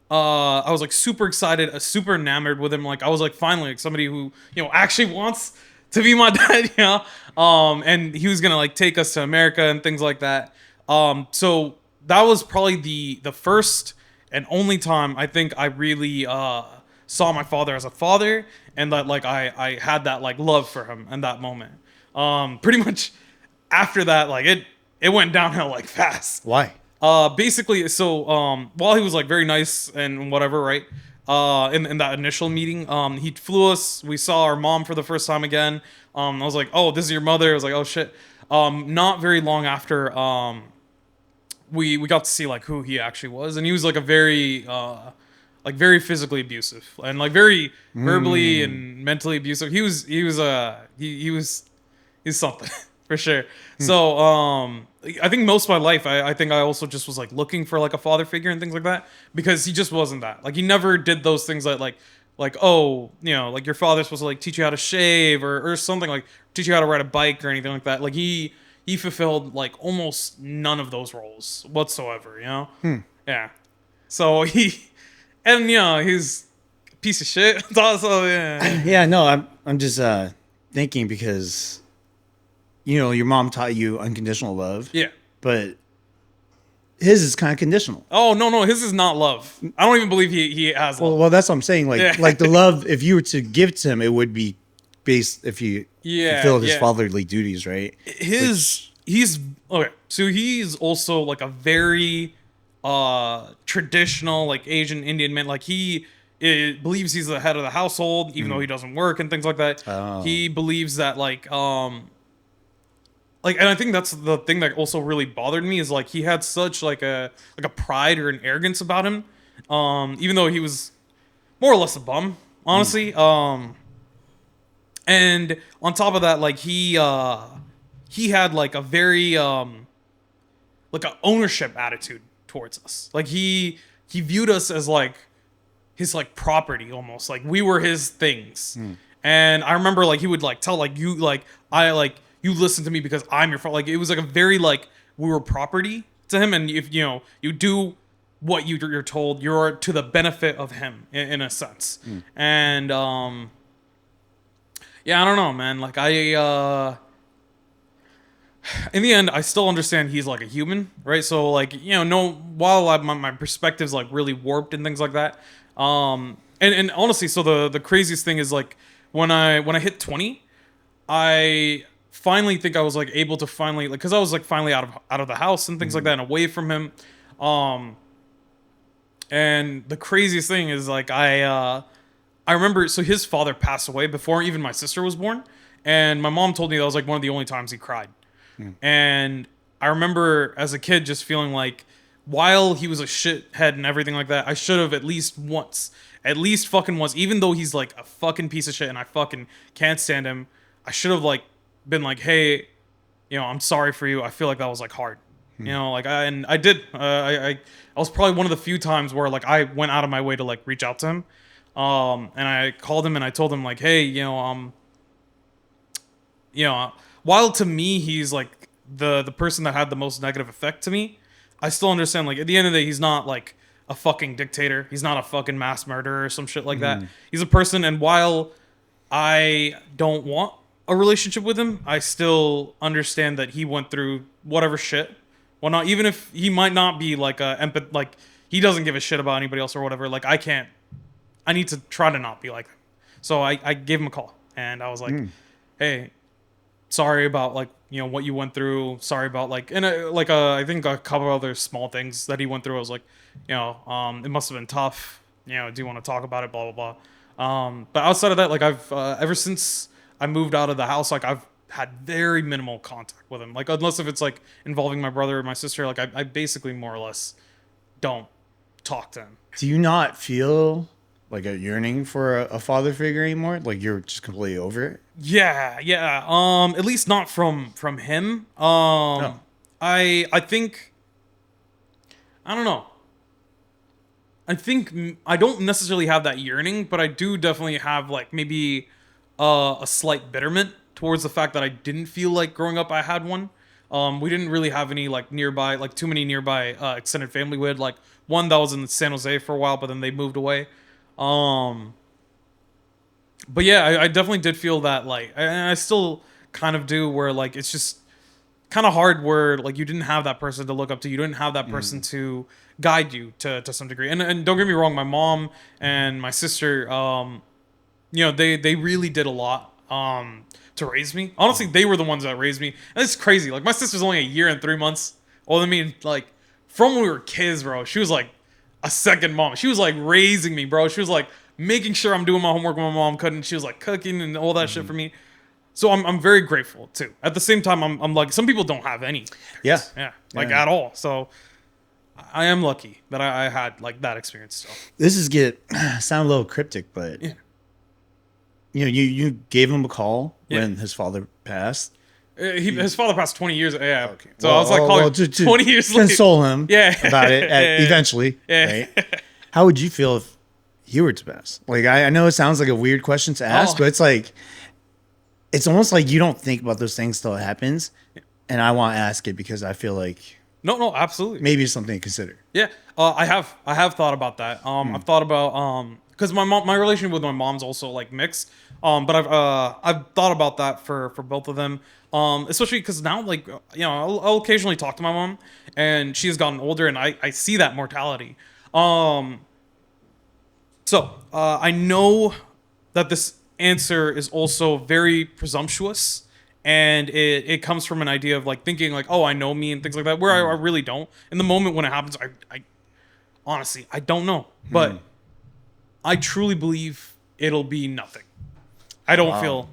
S1: I was like super excited, super enamored with him. Like I was like finally like somebody who actually wants to be my dad, and he was gonna like take us to America and things like that. So that was probably the first and only time I think I really saw my father as a father, and that like I had that like love for him in that moment. Pretty much after that, like it went downhill like fast.
S2: Why?
S1: Basically, so while he was like very nice and whatever, right? In that initial meeting, he flew us. We saw our mom for the first time again. I was like, "Oh, this is your mother." I was like, "Oh shit." Not very long after, we got to see like who he actually was, and he was like a very very physically abusive and like very verbally and mentally abusive. He's something for sure. So I think most of my life I think I also just was like looking for like a father figure and things like that, because he just wasn't that. Like he never did those things that like oh, like your father's supposed to like teach you how to shave or something, like teach you how to ride a bike or anything like that. Like he fulfilled like almost none of those roles whatsoever, Yeah. So he's a piece of shit. So yeah.
S2: Yeah, no, I'm just thinking because your mom taught you unconditional love.
S1: Yeah.
S2: But his is kind of conditional.
S1: Oh no, his is not love. I don't even believe he has love.
S2: Well, that's what I'm saying. Like,
S1: Yeah.
S2: like the love, if you were to give it to him, it would be based if he fulfilled his
S1: yeah.
S2: fatherly duties, right?
S1: He's okay. So he's also like a very traditional like Asian Indian man. Like he believes he's the head of the household, even though he doesn't work and things like that.
S2: Oh.
S1: He believes that and I think that's the thing that also really bothered me, is like he had such like a pride or an arrogance about him, even though he was more or less a bum, honestly. And on top of that, like he had like a very like an ownership attitude towards us. Like he viewed us as like his like property almost. Like we were his things. And I remember like he would like tell like you like you listen to me because I'm your father. Like it was like a very like we were property to him, and if you do what you're told, you're to the benefit of him in a sense. And yeah, I don't know, man. Like in the end, I still understand he's like a human, right? So like while my perspective's like really warped and things like that. And honestly, so the craziest thing is like when I hit 20, I finally think I was like able to finally like, because I was like finally out of the house and things like that and away from him. And the craziest thing is like I remember, so his father passed away before even my sister was born, and my mom told me that was like one of the only times he cried. And I remember as a kid just feeling like while he was a shithead and everything like that, I should have at least fucking once, even though he's like a fucking piece of shit and I fucking can't stand him, I should have like been like, hey, I'm sorry for you. I feel like that was like hard, like I did. I was probably one of the few times where like I went out of my way to like reach out to him, and I called him and I told him like, hey, while to me he's like the person that had the most negative effect to me, I still understand like at the end of the day he's not like a fucking dictator. He's not a fucking mass murderer or some shit like that. He's a person, and while I don't want a relationship with him, I still understand that he went through whatever shit. Well, not even if he might not be like a empath, like he doesn't give a shit about anybody else or whatever. Like I need to try to not be like him. So I gave him a call and I was like, hey, sorry about like, what you went through. Sorry about like, and I think a couple of other small things that he went through. I was like, it must have been tough. Do you want to talk about it? Blah, blah, blah. But outside of that, like I've, ever since I moved out of the house, like I've had very minimal contact with him. Like unless if it's like involving my brother or my sister, like I basically more or less don't talk to him.
S2: Do you not feel like a yearning for a father figure anymore? Like you're just completely over it?
S1: Yeah. At least not from him.
S2: No.
S1: I think, I don't know. I think I don't necessarily have that yearning, but I do definitely have like maybe a slight bitterment towards the fact that I didn't feel like growing up I had one. We didn't really have any like nearby, like too many nearby extended family. We had like one that was in San Jose for a while, but then they moved away. But yeah, I definitely did feel that like, and I still kind of do, where like it's just kind of hard where like you didn't have that person to look up to, you didn't have that person to guide you to some degree. And don't get me wrong, my mom and my sister, they really did a lot to raise me. Honestly, they were the ones that raised me. And it's crazy. Like my sister's only a year and 3 months older than me. Like from when we were kids, bro, she was like a second mom. She was like raising me, bro. She was like making sure I'm doing my homework when my mom couldn't. She was like cooking and all that shit for me. So I'm very grateful too. At the same time, I'm like, some people don't have any parents. Yeah, at all. So I am lucky that I had like that experience still.
S2: This is sound a little cryptic, but you gave him a call when his father passed.
S1: His father passed 20 years. Yeah.
S2: Okay.
S1: So I was like, calling 20 years later.
S2: Console him.
S1: Yeah.
S2: About it eventually.
S1: Yeah.
S2: Right? How would you feel if you were to pass? Like I know it sounds like a weird question to ask, but it's like, it's almost like you don't think about those things till it happens. And I want to ask it because I feel like
S1: no, absolutely.
S2: maybe it's something to consider.
S1: Yeah. I have thought about that. I've thought about because my relationship with my mom's also like mixed. But I've thought about that for both of them. Especially because now, like, I'll occasionally talk to my mom, and she has gotten older, and I see that mortality. So I know that this answer is also very presumptuous, and it comes from an idea of like thinking like, oh, I know me and things like that, where I really don't. In the moment when it happens, I honestly I don't know, but I truly believe it'll be nothing. I don't feel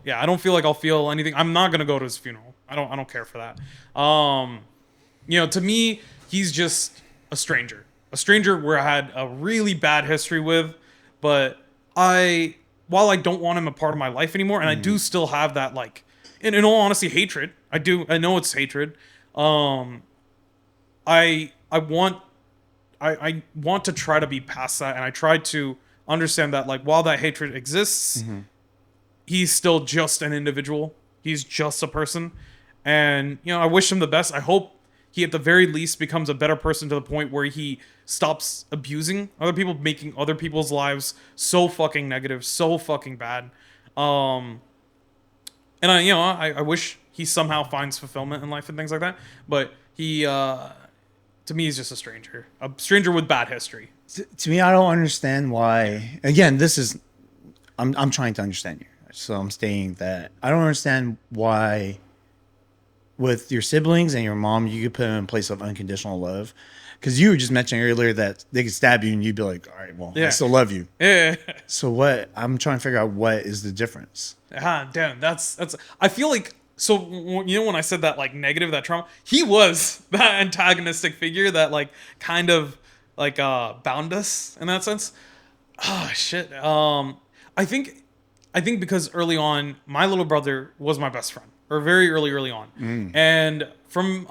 S1: like I'll feel anything. I'm not gonna go to his funeral. I don't care for that. To me, he's just a stranger where I had a really bad history with, but while I don't want him a part of my life anymore, and I do still have that like, in all honesty, hatred. I know it's hatred. I want to try to be past that, and I try to understand that like while that hatred exists. He's still just an individual. He's just a person. And, I wish him the best. I hope he at the very least becomes a better person to the point where he stops abusing other people, making other people's lives so fucking negative, so fucking bad. And I wish he somehow finds fulfillment in life and things like that. But he, to me, he's just a stranger with bad history.
S2: To me, I don't understand why. Again, I'm trying to understand you. So I'm stating that I don't understand why with your siblings and your mom, you could put them in a place of unconditional love. Because you were just mentioning earlier that they could stab you and you'd be like, all right, well, I still love you.
S1: Yeah.
S2: So what? I'm trying to figure out what is the difference.
S1: Damn, that's. I feel like, so, when I said that, like, negative, that trauma, he was that antagonistic figure that, like, kind of, like, bound us in that sense. Oh, shit. I think because early on, my little brother was my best friend, or very early on. And from,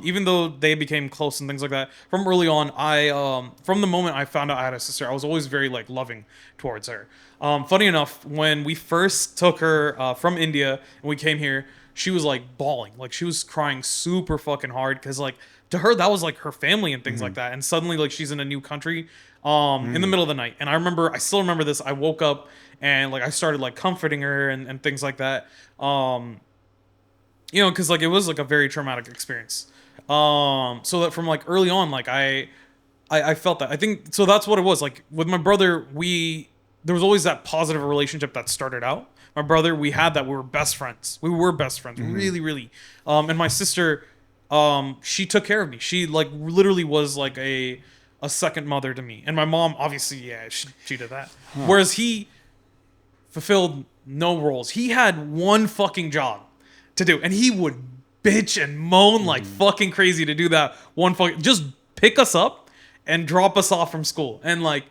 S1: even though they became close and things like that, from early on, from the moment I found out I had a sister, I was always very like loving towards her. Funny enough, when we first took her from India and we came here, she was like bawling, like she was crying super fucking hard because like to her that was like her family and things like that. And suddenly like she's in a new country in the middle of the night. And I still remember this. I woke up and like I started like comforting her and things like that. You know, because like it was like a very traumatic experience. So that from like early on, like I felt that. I think so. That's what it was. Like with my brother, there was always that positive relationship that started out. My brother, we had that. We were best friends. We were best friends, really, really. And my sister, she took care of me. She like literally was like a second mother to me. And my mom, obviously, yeah, she did that. Whereas he fulfilled no roles. He had one fucking job to do, and he would bitch and moan like fucking crazy to do that one fucking, just pick us up and drop us off from school. And like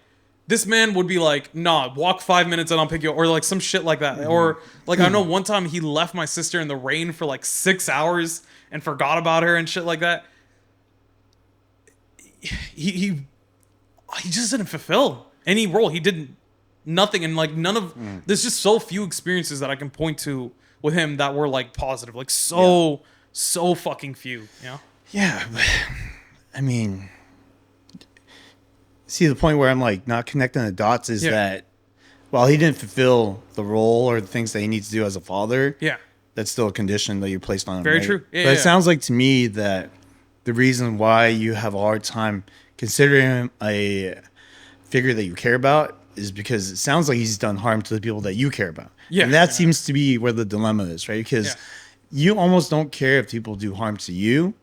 S1: this man would be like, nah, walk 5 minutes and I'll pick you up, or like some shit like that. Or like I know one time he left my sister in the rain for like 6 hours and forgot about her and shit like that. He just didn't fulfill any role. He did nothing, and like none of there's just so few experiences that I can point to with him that were like positive, like so fucking few, you know?
S2: Yeah, but I mean, see, the point where I'm like not connecting the dots is that while he didn't fulfill the role or the things that he needs to do as a father, that's still a condition that you placed on him.
S1: Very
S2: right?
S1: true. Yeah,
S2: but it sounds like to me that the reason why you have a hard time considering him a figure that you care about is because it sounds like he's done harm to the people that you care about. Yeah, and that seems to be where the dilemma is, right? Because you almost don't care if people do harm to you.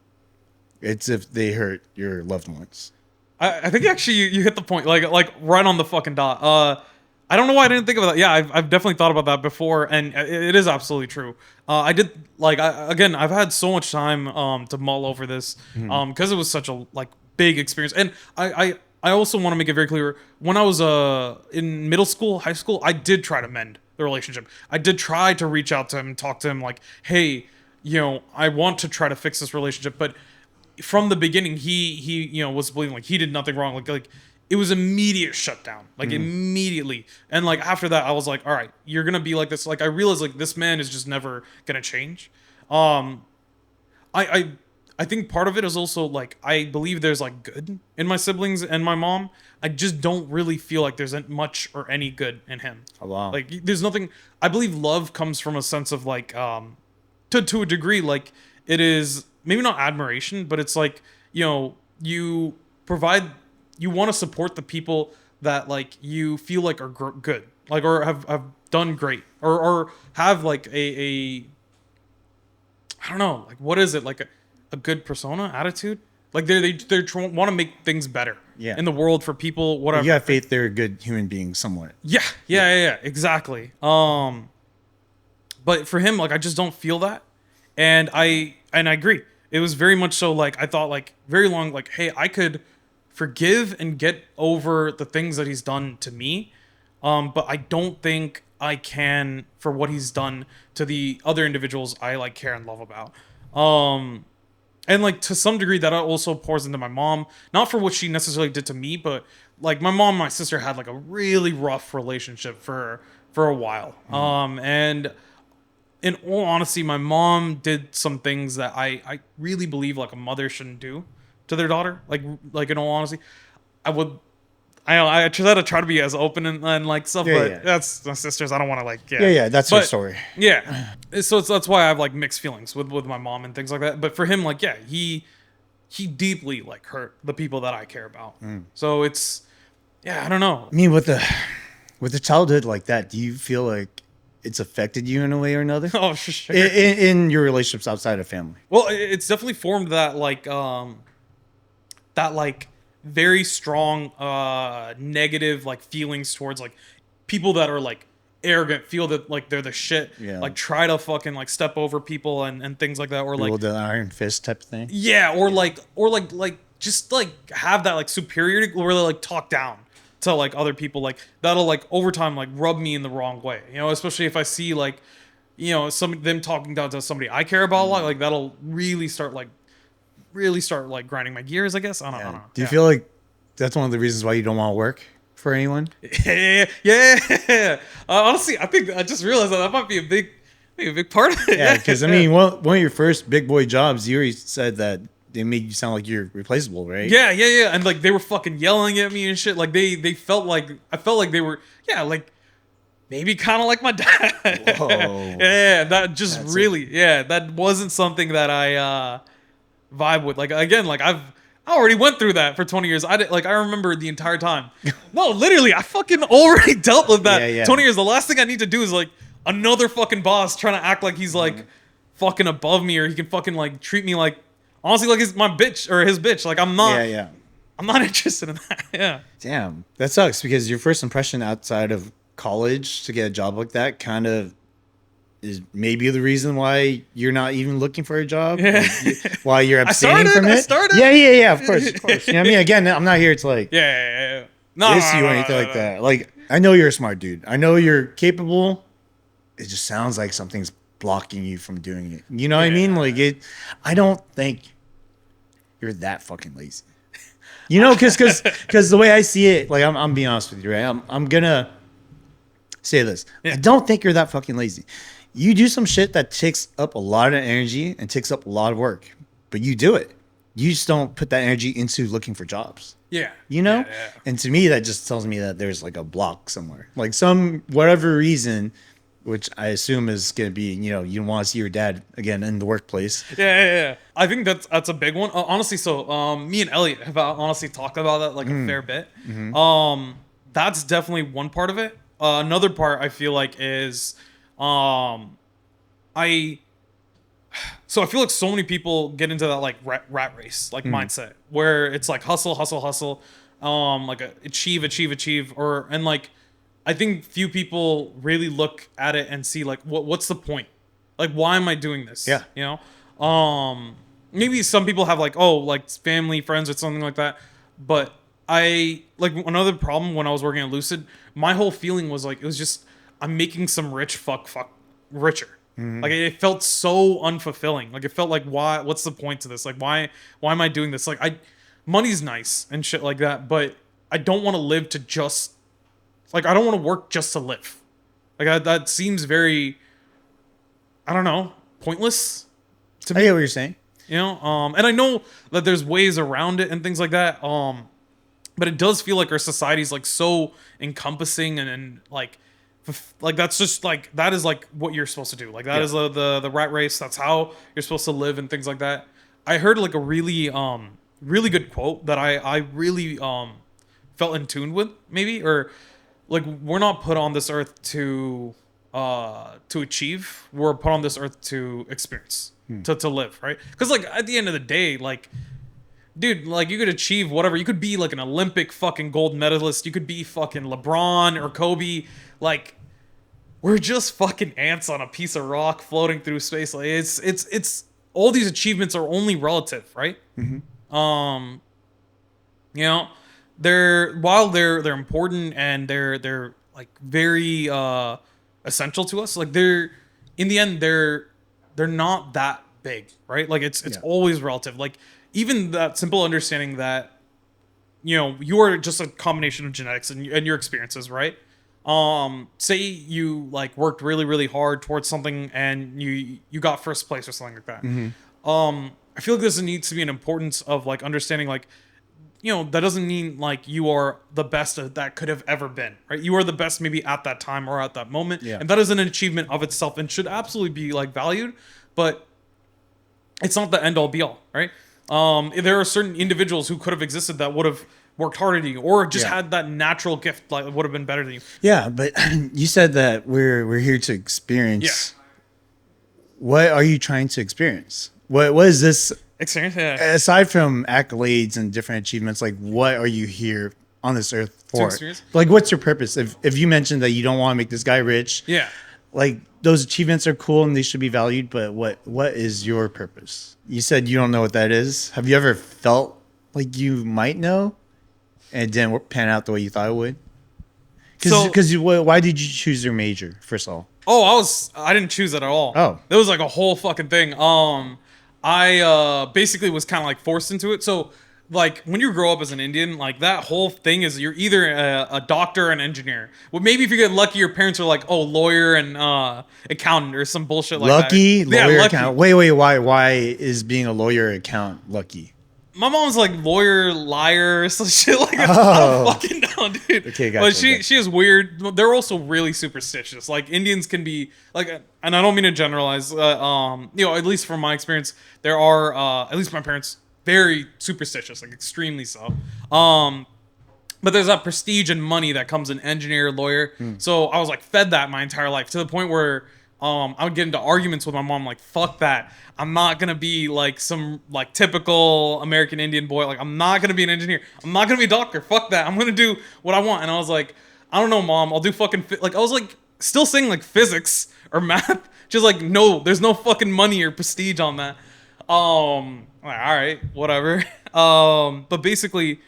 S2: It's if they hurt your loved ones.
S1: I think actually you hit the point, like right on the fucking dot. I don't know why I didn't think of that. Yeah, I've definitely thought about that before, and it is absolutely true. I did like again, I've had so much time to mull over this because it was such a like big experience, and I also want to make it very clear, when I was in middle school, high school, I did try to mend the relationship. I did try to reach out to him and talk to him like, hey, you know, I want to try to fix this relationship. But from the beginning, he you know, was believing like he did nothing wrong. Like it was immediate shutdown, like immediately. And like after that, I was like, all right, you're gonna be like this. Like I realized like this man is just never gonna change. I think part of it is also like I believe there's like good in my siblings and my mom. I just don't really feel like there's much or any good in him.
S2: Oh, wow.
S1: Like there's nothing. I believe love comes from a sense of like to a degree, like it is maybe not admiration, but it's like, you know, you want to support the people that like you feel like are good, like or have done great, or have like a I don't know, like what is it, like a good persona, attitude, like they want to make things better in the world for people, whatever.
S2: You got faith they're a good human being somewhat.
S1: Yeah, exactly. But for him, like I just don't feel that, and I agree. It was very much so like I thought like very long, like, hey, I could forgive and get over the things that he's done to me, but I don't think I can for what he's done to the other individuals I like care and love about. And like to some degree that also pours into my mom, not for what she necessarily did to me, but like my mom and my sister had like a really rough relationship for a while. And in all honesty, my mom did some things that I really believe like a mother shouldn't do to their daughter. Like in all honesty, I try to be as open and like stuff, but that's my sister's. I don't want to like
S2: that's her story.
S1: So that's why I have like mixed feelings with my mom and things like that. But for him, like he deeply like hurt the people that I care about. So it's I don't know.
S2: I mean, with the childhood like that, do you feel like it's affected you in a way or another?
S1: Oh, for sure.
S2: In your relationships outside of family.
S1: Well, it's definitely formed that very strong negative like feelings towards like people that are like arrogant, feel that like they're the shit, like try to fucking like step over people and things like that, or like
S2: the iron fist type thing.
S1: Or like just like have that like superiority where they like talk down to like other people, like that'll like over time like rub me in the wrong way, you know, especially if I see like, you know, them talking down to somebody I care about a lot, like that'll really start like grinding my gears, I guess. I don't know.
S2: Do you feel like that's one of the reasons why you don't want to work for anyone?
S1: Honestly, I think I just realized that might be a big part of it.
S2: Yeah, because I mean, one of your first big boy jobs, you already said that they made you sound like you're replaceable, right?
S1: Yeah. And like they were fucking yelling at me and shit. Like they felt like I felt like they were like maybe kind of like my dad.
S2: Whoa.
S1: Yeah, that just
S2: That's
S1: really that wasn't something that I vibe with. Like again, like I already went through that for 20 years. I remember the entire time. No, literally, I fucking already dealt with that.
S2: Yeah.
S1: 20 years. The last thing I need to do is like another fucking boss trying to act like he's like fucking above me or he can fucking like treat me like honestly like he's my bitch or his bitch. Like I'm not.
S2: Yeah.
S1: I'm not interested in that. Yeah.
S2: Damn, that sucks because your first impression outside of college to get a job like that kind of is maybe the reason why you're not even looking for a job.
S1: Yeah.
S2: Like, why you're abstaining from it.
S1: started.
S2: Yeah. Of course. You know what I mean? Again, I'm not here to like
S1: Yeah. No,
S2: diss you or anything like that. Like, I know you're a smart dude. I know you're capable. It just sounds like something's blocking you from doing it. You know what I mean? Like I don't think you're that fucking lazy. You know, because the way I see it, like I'm being honest with you, right? I'm gonna say this. I don't think you're that fucking lazy. You do some shit that takes up a lot of energy and takes up a lot of work, but you do it. You just don't put that energy into looking for jobs.
S1: Yeah.
S2: You know?
S1: Yeah.
S2: And to me, that just tells me that there's like a block somewhere. Like whatever reason, which I assume is going to be, you know, you don't want to see your dad again in the workplace.
S1: Yeah. I think that's a big one. Honestly, so me and Elliot have honestly talked about that like a fair bit. Mm-hmm. That's definitely one part of it. Another part I feel like is I feel like so many people get into that like rat race like mindset where it's like hustle, like achieve, or and like I think few people really look at it and see like what's the point? Like why am I doing this?
S2: Yeah.
S1: You know? Maybe some people have like like family, friends or something like that. But I like another problem when I was working at Lucid, my whole feeling was like it was just I'm making some rich fuck richer. Like it felt so unfulfilling. Like it felt like what's the point to this? Like why am I doing this? Like money's nice and shit like that, but I don't want to live to just like I don't want to work just to live. Like that seems very I don't know, pointless to me.
S2: I get what you're saying.
S1: You know, and I know that there's ways around it and things like that. But it does feel like our society's like so encompassing and like that's just like that is like what you're supposed to do. Like that is the rat race. That's how you're supposed to live and things like that. I heard like a really really good quote that I really felt in tune with maybe or like we're not put on this earth to achieve. We're put on this earth to experience to live, right? Because like at the end of the day, like. Dude, like you could achieve whatever. You could be like an Olympic fucking gold medalist. You could be fucking LeBron or Kobe. Like, we're just fucking ants on a piece of rock floating through space. Like it's all these achievements are only relative, right? Mm-hmm. You know, while they're important and they're like very essential to us. Like they're in the end they're not that big, right? Like it's always relative. Like. Even that simple understanding that, you know, you are just a combination of genetics and your experiences, right? Say you like worked really, really hard towards something and you got first place or something like that. Mm-hmm. I feel like there needs to be an importance of like understanding like, you know, that doesn't mean like you are the best that could have ever been, right? You are the best maybe at that time or at that moment. Yeah. And that is an achievement of itself and should absolutely be like valued, but it's not the end all be all, right? There are certain individuals who could have existed that would have worked harder than you or just had that natural gift like would have been better than you.
S2: Yeah, but you said that we're here to experience. Yeah. What are you trying to experience? What is this
S1: experience? Yeah.
S2: Aside from accolades and different achievements, like what are you here on this earth for? Like what's your purpose? If you mentioned that you don't want to make this guy rich, like those achievements are cool and they should be valued, but what is your purpose? You said you don't know what that is. Have you ever felt like you might know and it didn't pan out the way you thought it would? Why did you choose your major, first of all?
S1: I didn't choose it at all.
S2: Oh.
S1: It was like a whole fucking thing. I basically was kind of like forced into it. So like when you grow up as an Indian, like that whole thing is you're either a doctor or an engineer. Well, maybe if you get lucky, your parents are like, oh, lawyer and accountant or some bullshit like that.
S2: Lucky lawyer
S1: lucky.
S2: account. Wait. Why is being a lawyer account lucky?
S1: My mom's like lawyer, liar, some shit like that. I
S2: Oh.
S1: don't fucking know, dude.
S2: Okay, gotcha,
S1: But she
S2: okay.
S1: she is weird. They're also really superstitious. Like Indians can be like, and I don't mean to generalize. At least from my experience, there are at least my parents very superstitious, like extremely so. But there's that prestige and money that comes in engineer, lawyer. So I was like fed that my entire life to the point where I would get into arguments with my mom, like, fuck that. I'm not gonna be like some like typical American Indian boy. Like, I'm not gonna be an engineer. I'm not gonna be a doctor. Fuck that. I'm gonna do what I want. And I was like, I don't know, mom. I'll do fucking like I was like still saying like physics or math. Just like no, there's no fucking money or prestige on that. Like, all right, whatever. But basically,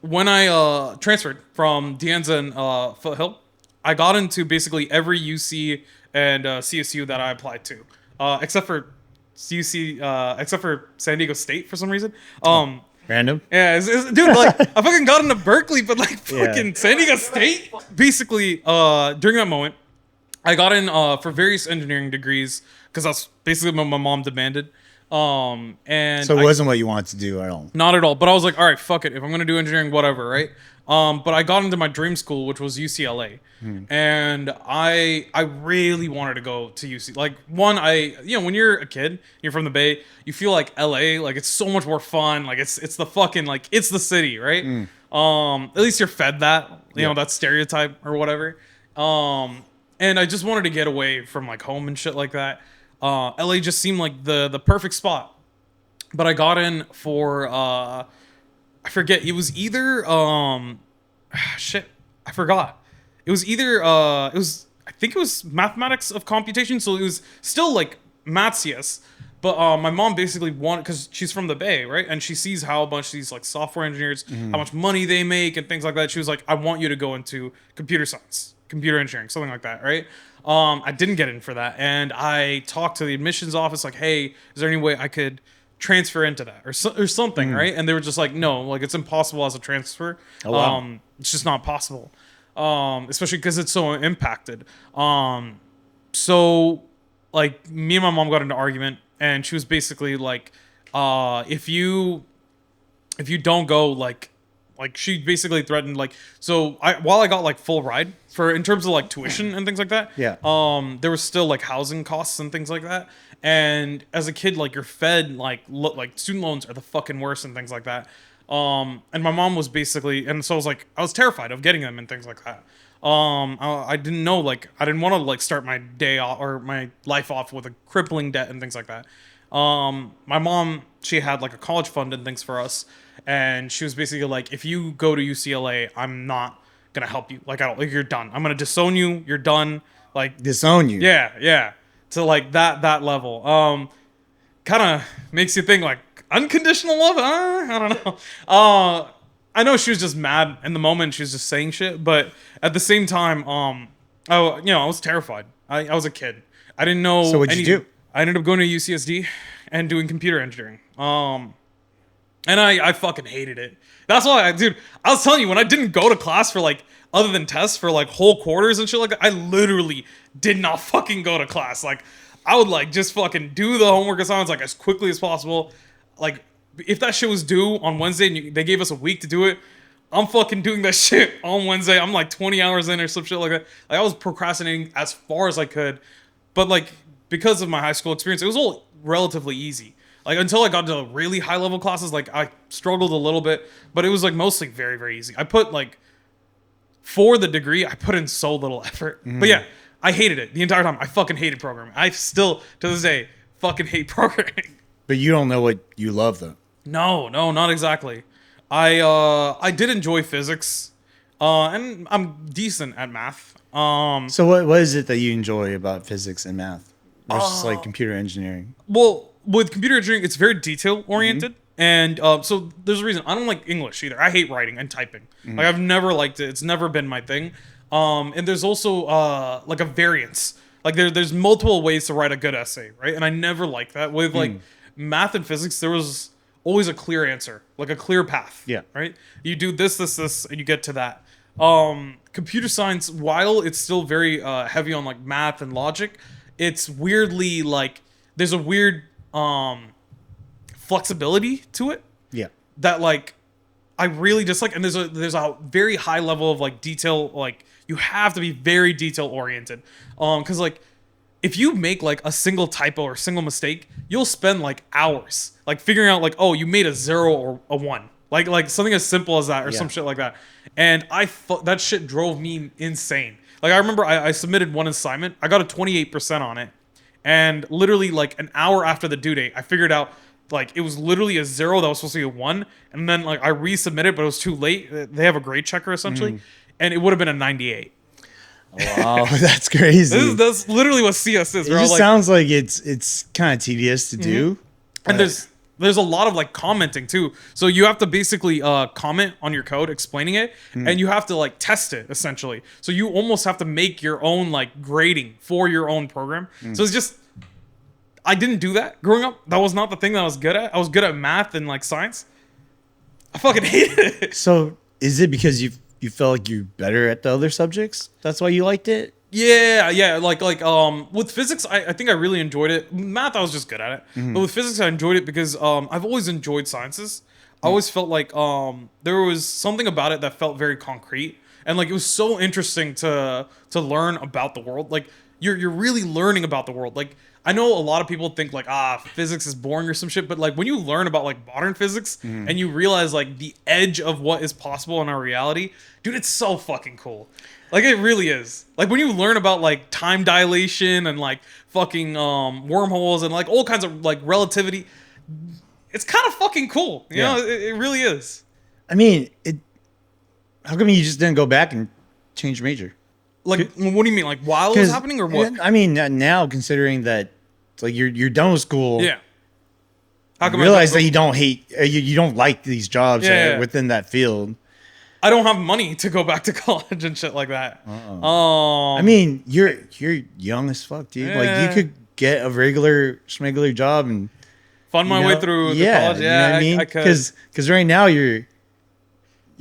S1: when I transferred from De Anza and Foothill, I got into basically every UC and CSU that I applied to, except for except for San Diego State for some reason.
S2: Random.
S1: Yeah, dude, like I fucking got into Berkeley, but like
S2: Yeah.
S1: fucking San Diego State. Basically, during that moment, I got in for various engineering degrees because that's basically what my mom demanded. And
S2: So it wasn't what you wanted to do at all.
S1: not at all. But I was like, all right, fuck it. If I'm gonna do engineering, whatever, right? But I got into my dream school, which was UCLA, and I really wanted to go to UC. Like one, when you're a kid, you're from the Bay, you feel like LA, like it's so much more fun. Like it's the fucking like it's the city, right? At least you're fed that, you know, that stereotype or whatever. And I just wanted to get away from like home and shit like that. LA just seemed like the perfect spot. But I got in for I forget. It was either shit. I forgot. It was either I think it was mathematics of computation. So it was still like maths. But my mom basically wanted, because she's from the Bay, right? And she sees how much these like software engineers, how much money they make and things like that. She was like, I want you to go into computer science, computer engineering, something like that, right? I didn't get in for that. And I talked to the admissions office like, hey, is there any way I could transfer into that or something, right? And they were just like, no, like it's impossible as a transfer.
S2: Oh, wow.
S1: It's just not possible, especially because it's so impacted. So like me and my mom got into argument, and she was basically like, if you don't go, like she basically threatened, like, so while I got like full ride for in terms of like tuition and things like that,
S2: Yeah.
S1: there was still like housing costs and things like that. And as a kid, like you're fed like like student loans are the fucking worst and things like that. And my mom was basically, and so I was like, I was terrified of getting them and things like that. I didn't know, like, I didn't want to like start my day off or my life off with a crippling debt and things like that. My mom, she had like a college fund and things for us, and she was basically like, if you go to UCLA, I'm not gonna help you. Like, I don't, like, you're done. I'm gonna disown you. You're done. Like,
S2: Disown you.
S1: yeah. To like that level. Kind of makes you think like unconditional love. I don't know. I know she was just mad in the moment. She was just saying shit, but at the same time, I was terrified. I was a kid. I didn't know.
S2: So what'd you do?
S1: I ended up going to UCSD and doing computer engineering. And I fucking hated it. That's why, dude, I was telling you, when I didn't go to class for like, other than tests for like whole quarters and shit like that, I literally did not fucking go to class. Like, I would like just fucking do the homework assignments like as quickly as possible. Like, if that shit was due on Wednesday and they gave us a week to do it, I'm fucking doing that shit on Wednesday. I'm like 20 hours in or some shit like that. Like, I was procrastinating as far as I could. But like, because of my high school experience, it was all relatively easy. Like, until I got to really high level classes, like I struggled a little bit, but it was like mostly very, very easy. I put like, for the degree, I put in so little effort. But yeah, I hated it the entire time. I fucking hated programming. I still, to this day, fucking hate programming.
S2: But you don't know what you love though.
S1: No, not exactly. I did enjoy physics, and I'm decent at math.
S2: So what is it that you enjoy about physics and math versus like computer engineering?
S1: Well, with computer engineering, it's very detail oriented. And so there's a reason I don't like English either. I hate writing and typing. Like, I've never liked it. It's never been my thing. And there's also like a variance. Like there's multiple ways to write a good essay, right? And I never liked that. With like math and physics, there was always a clear answer, like a clear path.
S2: Yeah.
S1: Right. You do this, and you get to that. Computer science, while it's still very heavy on like math and logic, it's weirdly like there's a weird flexibility to it
S2: Yeah.
S1: that like I really dislike. And there's a very high level of like detail. Like you have to be very detail oriented. Because like if you make like a single typo or single mistake, you'll spend like hours like figuring out like, oh, you made a 0 or a 1. Like something as simple as that or some shit like that. And that shit drove me insane. Like I remember I submitted one assignment. I got a 28% on it. And literally like an hour after the due date, I figured out like it was literally a 0 that was supposed to be a 1. And then like I resubmitted, but it was too late. They have a grade checker essentially. And it would have been a 98.
S2: Wow, that's crazy.
S1: That's literally what CS is.
S2: It just sounds like it's kind of tedious to do.
S1: And there's a lot of like commenting too. So you have to basically comment on your code explaining it, and you have to like test it essentially. So you almost have to make your own like grading for your own program. So it's just I didn't do that growing up. That was not the thing that I was good at. I was good at math and like science. I fucking hated it.
S2: So is it because you felt like you're better at the other subjects? That's why you liked it?
S1: Yeah, like with physics, I think I really enjoyed it. Math, I was just good at it. But with physics, I enjoyed it because I've always enjoyed sciences. I always felt like there was something about it that felt very concrete, and like it was so interesting to learn about the world. Like you're really learning about the world. Like I know a lot of people think like physics is boring or some shit, but like when you learn about like modern physics and you realize like the edge of what is possible in our reality, dude, it's so fucking cool. Like it really is. Like when you learn about like time dilation and like fucking wormholes and like all kinds of like relativity, it's kind of fucking cool. You know, it really is.
S2: I mean, how come you just didn't go back and change major?
S1: Like, what do you mean? Like while it was happening or what?
S2: I mean, now considering that it's like you're done with school.
S1: Yeah. How come
S2: you realize that you don't hate, you don't like these jobs within that field.
S1: I don't have money to go back to college and shit like that.
S2: I mean, you're young as fuck, dude. Like you could get a regular schmegular job and
S1: fund my way through the college.
S2: Yeah, you know what I mean, because right now you're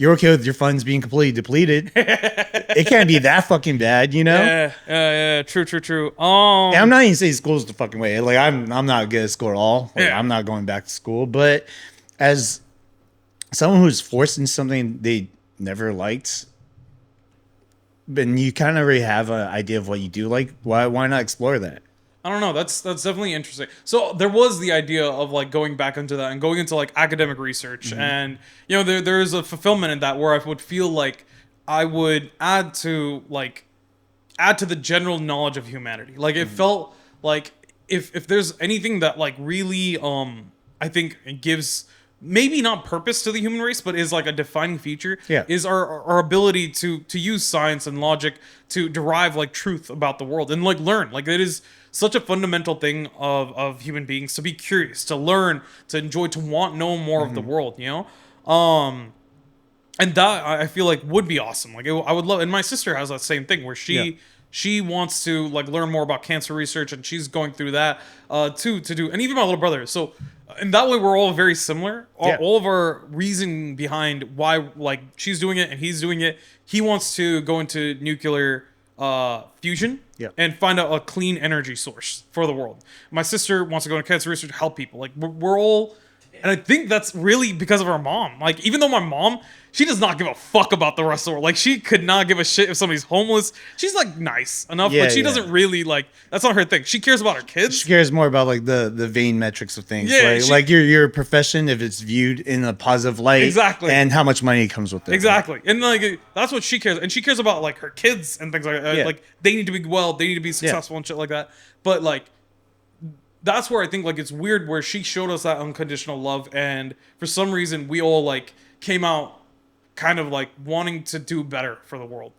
S2: okay with your funds being completely depleted. It can't be that fucking bad, you know?
S1: Yeah. True.
S2: And I'm not even saying school's the fucking way. Like I'm not good at school at all. Like, I'm not going back to school. But as someone who's forced into something they never liked, and you kind of already have an idea of what you do like, why not explore that?
S1: I don't know. That's definitely interesting. So there was the idea of like going back into that and going into like academic research, and you know there's a fulfillment in that where I would feel like I would add to the general knowledge of humanity. Like it felt like if there's anything that like really I think it gives maybe not purpose to the human race, but is like a defining feature, is our ability to use science and logic to derive like truth about the world and like learn. Like it is such a fundamental thing of human beings to be curious, to learn, to enjoy, to want know more of the world, you know? And that I feel like would be awesome. Like I would love, and my sister has that same thing where she wants to like learn more about cancer research, and she's going through that to do, and even my little brother. So in that way, we're all very similar. All of our reason behind why like she's doing it and he's doing it. He wants to go into nuclear fusion and find out a clean energy source for the world. My sister wants to go into cancer research, help people. Like we're all, and I think that's really because of our mom. Like even though my mom, she does not give a fuck about the rest of the world. Like she could not give a shit if somebody's homeless. She's like nice enough, but she doesn't really like. That's not her thing. She cares about her kids.
S2: She cares more about like the vain metrics of things.
S1: Yeah,
S2: like your profession, if it's viewed in a positive light,
S1: exactly,
S2: and how much money comes with it.
S1: Exactly, and like that's what she cares, and she cares about like her kids and things like that. Like they need to be well, they need to be successful and shit like that. But like that's where I think like it's weird where she showed us that unconditional love, and for some reason we all like came out kind of like wanting to do better for the world.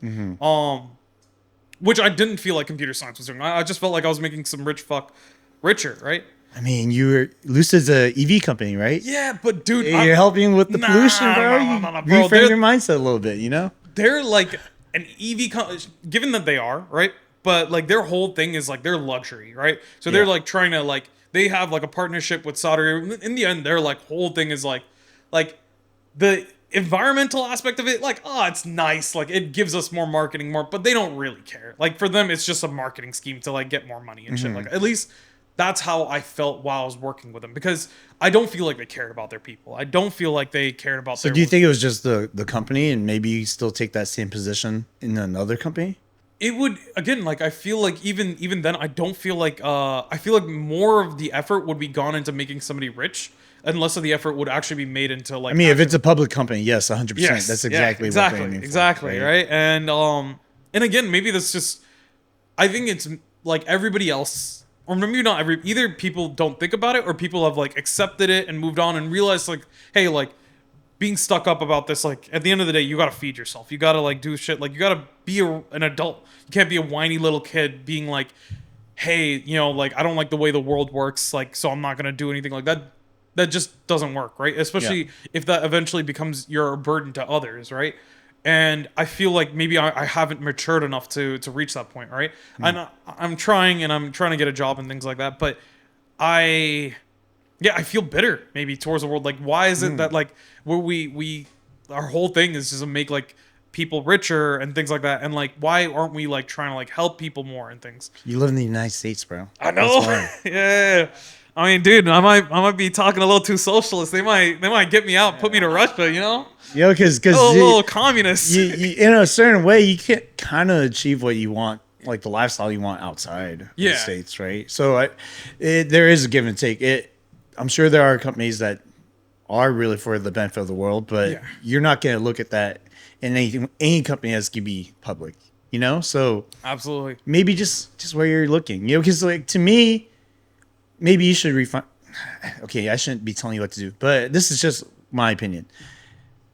S1: Which I didn't feel like computer science was doing. I just felt like I was making some rich fuck richer, right?
S2: I mean, Lucid's a EV company, right?
S1: Yeah, but dude,
S2: you're helping with the pollution, bro.
S1: Bro,
S2: reframe your mindset a little bit, you know?
S1: They're like an EV company, given that they are, right? But like their whole thing is like their luxury, right? So they're like trying to like they have like a partnership with Saudi Arabia. In the end, their like whole thing is like the environmental aspect of it, like, oh, it's nice, like it gives us more marketing, more, but they don't really care. Like for them, it's just a marketing scheme to like get more money and shit. Like at least that's how I felt while I was working with them, because I don't feel like they cared about their people. I don't feel like they cared about
S2: So
S1: their
S2: do you think it was just the company, and maybe you still take that same position in another company?
S1: it would, again, like I feel like even then I don't feel like I feel like more of the effort would be gone into making somebody rich, and less of the effort would actually be made into
S2: I
S1: like
S2: mean, if it's
S1: actual.
S2: a public company, yes, 100%.
S1: Yes,
S2: That's
S1: yeah,
S2: exactly what they're
S1: exactly,
S2: aiming for,
S1: exactly, right? And again, maybe that's just, I think it's like everybody else, or maybe not every, either people don't think about it, or people have like accepted it and moved on and realized like, hey, like being stuck up about this, like at the end of the day, you gotta feed yourself. You gotta like do shit. Like you gotta be an adult. You can't be a whiny little kid being like, hey, you know, like I don't like the way the world works, like so I'm not gonna do anything like that. That just doesn't work, right?
S2: Yeah.
S1: Especially if that eventually becomes your burden to others, right? And I feel like maybe I haven't matured enough to reach that point, right? I'm trying, and I'm trying to get a job and things like that, but I yeah, I feel bitter maybe towards the world. Like, why is it that like where we our whole thing is just to make like people richer and things like that, and like why aren't we like trying to like help people more and things?
S2: You live in the United States, bro.
S1: I
S2: That's
S1: know.
S2: why.
S1: Yeah. I mean, dude, I might be talking a little too socialist. They might get me out, put me to Russia, you know?
S2: You know, because
S1: A little communist.
S2: you in a certain way, you can kind of achieve what you want, like the lifestyle you want outside of the
S1: Yeah.
S2: States, right? So there is a give and take. I'm sure there are companies that are really for the benefit of the world, but
S1: Yeah.
S2: you're not going to look at that in any company that's going to be public, you know? So
S1: Absolutely.
S2: maybe just where you're looking, you know, because like to me, maybe you should refine. Okay, I shouldn't be telling you what to do, but this is just my opinion.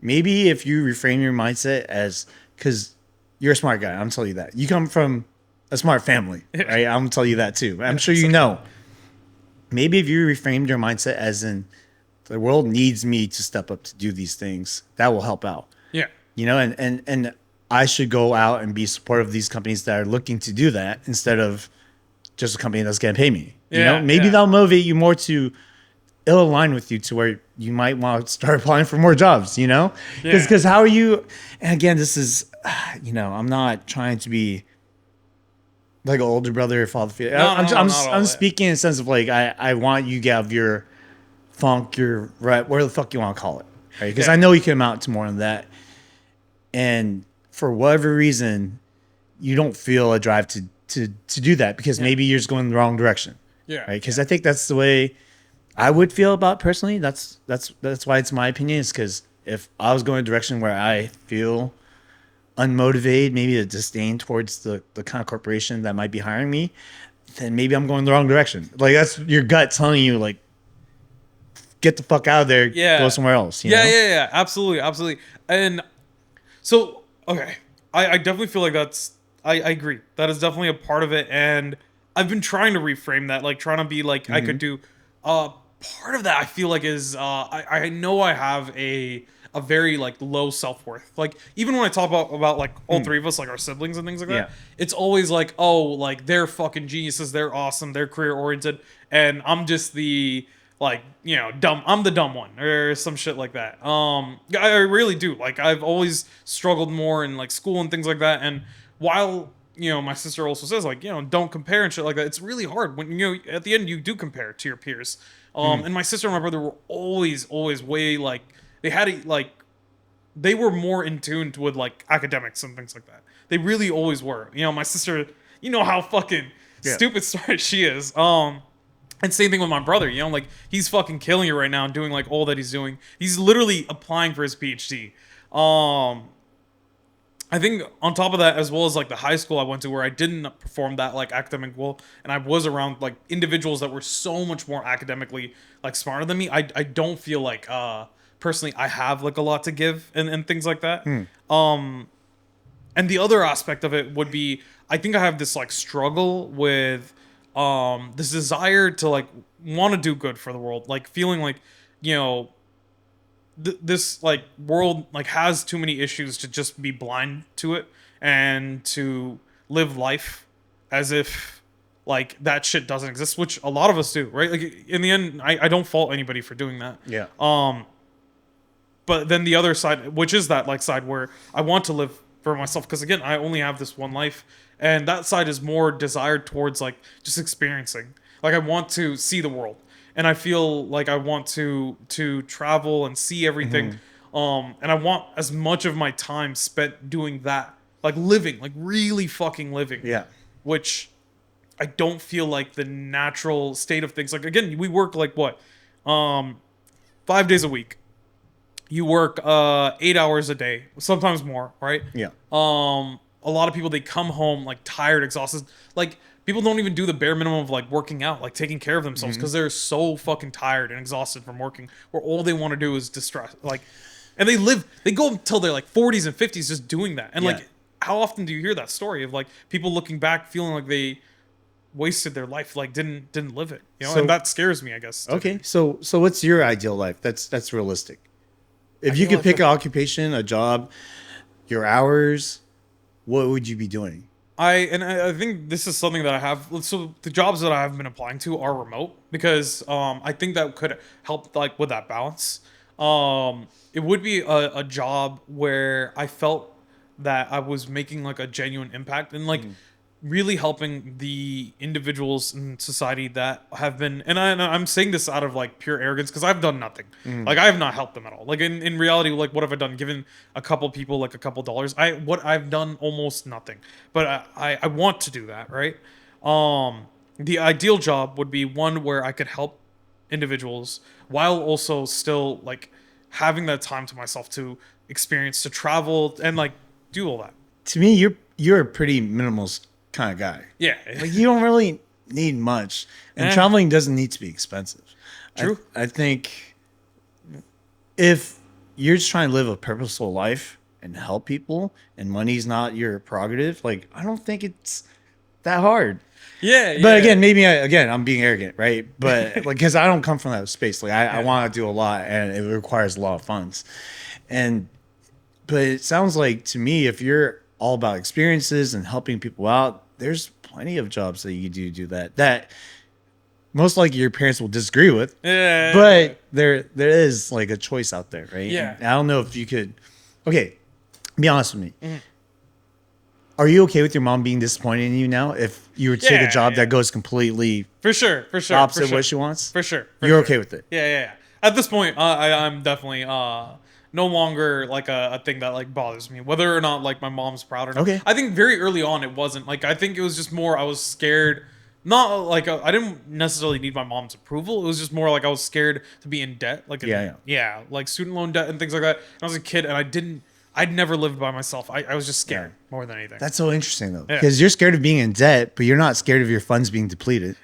S2: Maybe if you reframe your mindset as, because you're a smart guy, I'm telling you that. You come from a smart family, right? I'm telling you that too. I'm sure you know. Maybe if you reframed your mindset as in, the world needs me to step up to do these things, that will help out.
S1: Yeah.
S2: You know, and I should go out and be supportive of these companies that are looking to do that instead of just a company that's going to pay me. You
S1: Yeah,
S2: know, maybe
S1: yeah.
S2: that'll motivate you more to, it'll align with you to where you might want to start applying for more jobs, you know?
S1: Yeah.
S2: Because how are you, and again, this is, you know, I'm not trying to be like an older brother or father figure.
S1: No,
S2: I'm,
S1: no,
S2: I'm,
S1: not all
S2: I'm
S1: that.
S2: speaking in the sense of like, I want you to have your funk, your right, where the fuck you want to call it, right? Because
S1: Yeah.
S2: I know you can amount to more than that. And for whatever reason, you don't feel a drive to do that because maybe you're just going the wrong direction.
S1: Yeah.
S2: Right. Because I think that's the way I would feel about it personally. That's why it's my opinion, is because if I was going a direction where I feel unmotivated, maybe a disdain towards the kind of corporation that might be hiring me, then maybe I'm going the wrong direction. Like that's your gut telling you, like, get the fuck out of there,
S1: Yeah.
S2: go somewhere else. You
S1: Yeah,
S2: know?
S1: yeah. Absolutely, absolutely. And so, okay, I definitely feel like I agree. That is definitely a part of it, and I've been trying to reframe that, like trying to be like I could do. Part of that I feel like is I know I have a very like low self-worth. Like even when I talk about like all three of us, like our siblings and things like that,
S2: Yeah.
S1: it's always like, oh, like they're fucking geniuses, they're awesome, they're career oriented, and I'm just the like, you know, dumb, I'm the dumb one or some shit like that. I really do. Like I've always struggled more in like school and things like that, and while you know my sister also says like, you know, don't compare and shit like that, it's really hard when, you know, at the end you do compare to your peers. And my sister and my brother were always way like, they had a, like, they were more in tune with like academics and things like that. They really always were. You know, my sister, you know how fucking stupid smart she is. And same thing with my brother, you know, like he's fucking killing it right now, doing like all that he's doing. He's literally applying for his PhD. I think on top of that, as well as like the high school I went to, where I didn't perform that like academic well, and I was around like individuals that were so much more academically like smarter than me. I don't feel like personally I have like a lot to give and things like that. And the other aspect of it would be, I think I have this like struggle with this desire to like want to do good for the world, like feeling like, you know, this like world like has too many issues to just be blind to it and to live life as if like that shit doesn't exist, which a lot of us do, right? Like in the end, I don't fault anybody for doing that.
S2: Yeah.
S1: But then the other side, which is that like side where I want to live for myself, because again, I only have this one life, and that side is more desired towards like just experiencing. Like I want to see the world, and I feel like I want to travel and see everything. And I want as much of my time spent doing that, like living, like really fucking living.
S2: Yeah.
S1: Which I don't feel like the natural state of things. Like again, we work like what, 5 days a week. You work 8 hours a day, sometimes more, right?
S2: Yeah.
S1: A lot of people, they come home like tired, exhausted. Like people don't even do the bare minimum of like working out, like taking care of themselves, because they're so fucking tired and exhausted from working, where all they want to do is distress. Like, and they go until they're like 40s and 50s just doing that. And
S2: Yeah.
S1: like, how often do you hear that story of like people looking back feeling like they wasted their life, like didn't live it, you know?
S2: So-
S1: and that scares me, I guess.
S2: Okay. So what's your ideal life? That's realistic. If you
S1: Ideal
S2: could pick
S1: life-
S2: an occupation, a job, your hours, what would you be doing?
S1: I think this is something that I have. So the jobs that I have been applying to are remote, because I think that could help like with that balance. It would be a job where I felt that I was making like a genuine impact, and like really helping the individuals in society that have been, and I'm saying this out of like pure arrogance, because I've done nothing. Like I have not helped them at all. Like in reality, like what have I done? Given a couple people like a couple dollars. What I've done almost nothing. But I want to do that, right? The ideal job would be one where I could help individuals while also still like having that time to myself to experience, to travel, and like do all that.
S2: To me, you're a pretty minimalist kind of guy.
S1: Yeah.
S2: Like you don't really need much, and
S1: Eh.
S2: traveling doesn't need to be expensive.
S1: True.
S2: I think if you're just trying to live a purposeful life and help people, and money's not your prerogative, like I don't think it's that hard.
S1: Yeah.
S2: But again, maybe I'm being arrogant, right? But like, because I don't come from that space. Like I want to do a lot, and it requires a lot of funds. But it sounds like to me, if you're all about experiences and helping people out, there's plenty of jobs that you do that most likely your parents will disagree with.
S1: Yeah.
S2: But there is like a choice out there, right?
S1: Yeah.
S2: And I don't know if you could. Okay, be honest with me. Are you okay with your mom being disappointed in you now if you were to take a job that goes completely
S1: For sure.
S2: opposite
S1: for sure.
S2: what she wants?
S1: For sure.
S2: You're okay with it?
S1: Yeah. At this point, I'm definitely no longer like a thing that like bothers me, whether or not like my mom's proud or not.
S2: Okay.
S1: I think very early on it wasn't. Like I think it was just more I was scared. Not like I didn't necessarily need my mom's approval. It was just more like I was scared to be in debt, like
S2: Yeah.
S1: like student loan debt and things like that. And I was a kid, and I'd never lived by myself. I was just scared more than anything.
S2: That's so interesting though, because you're scared of being in debt, but you're not scared of your funds being depleted.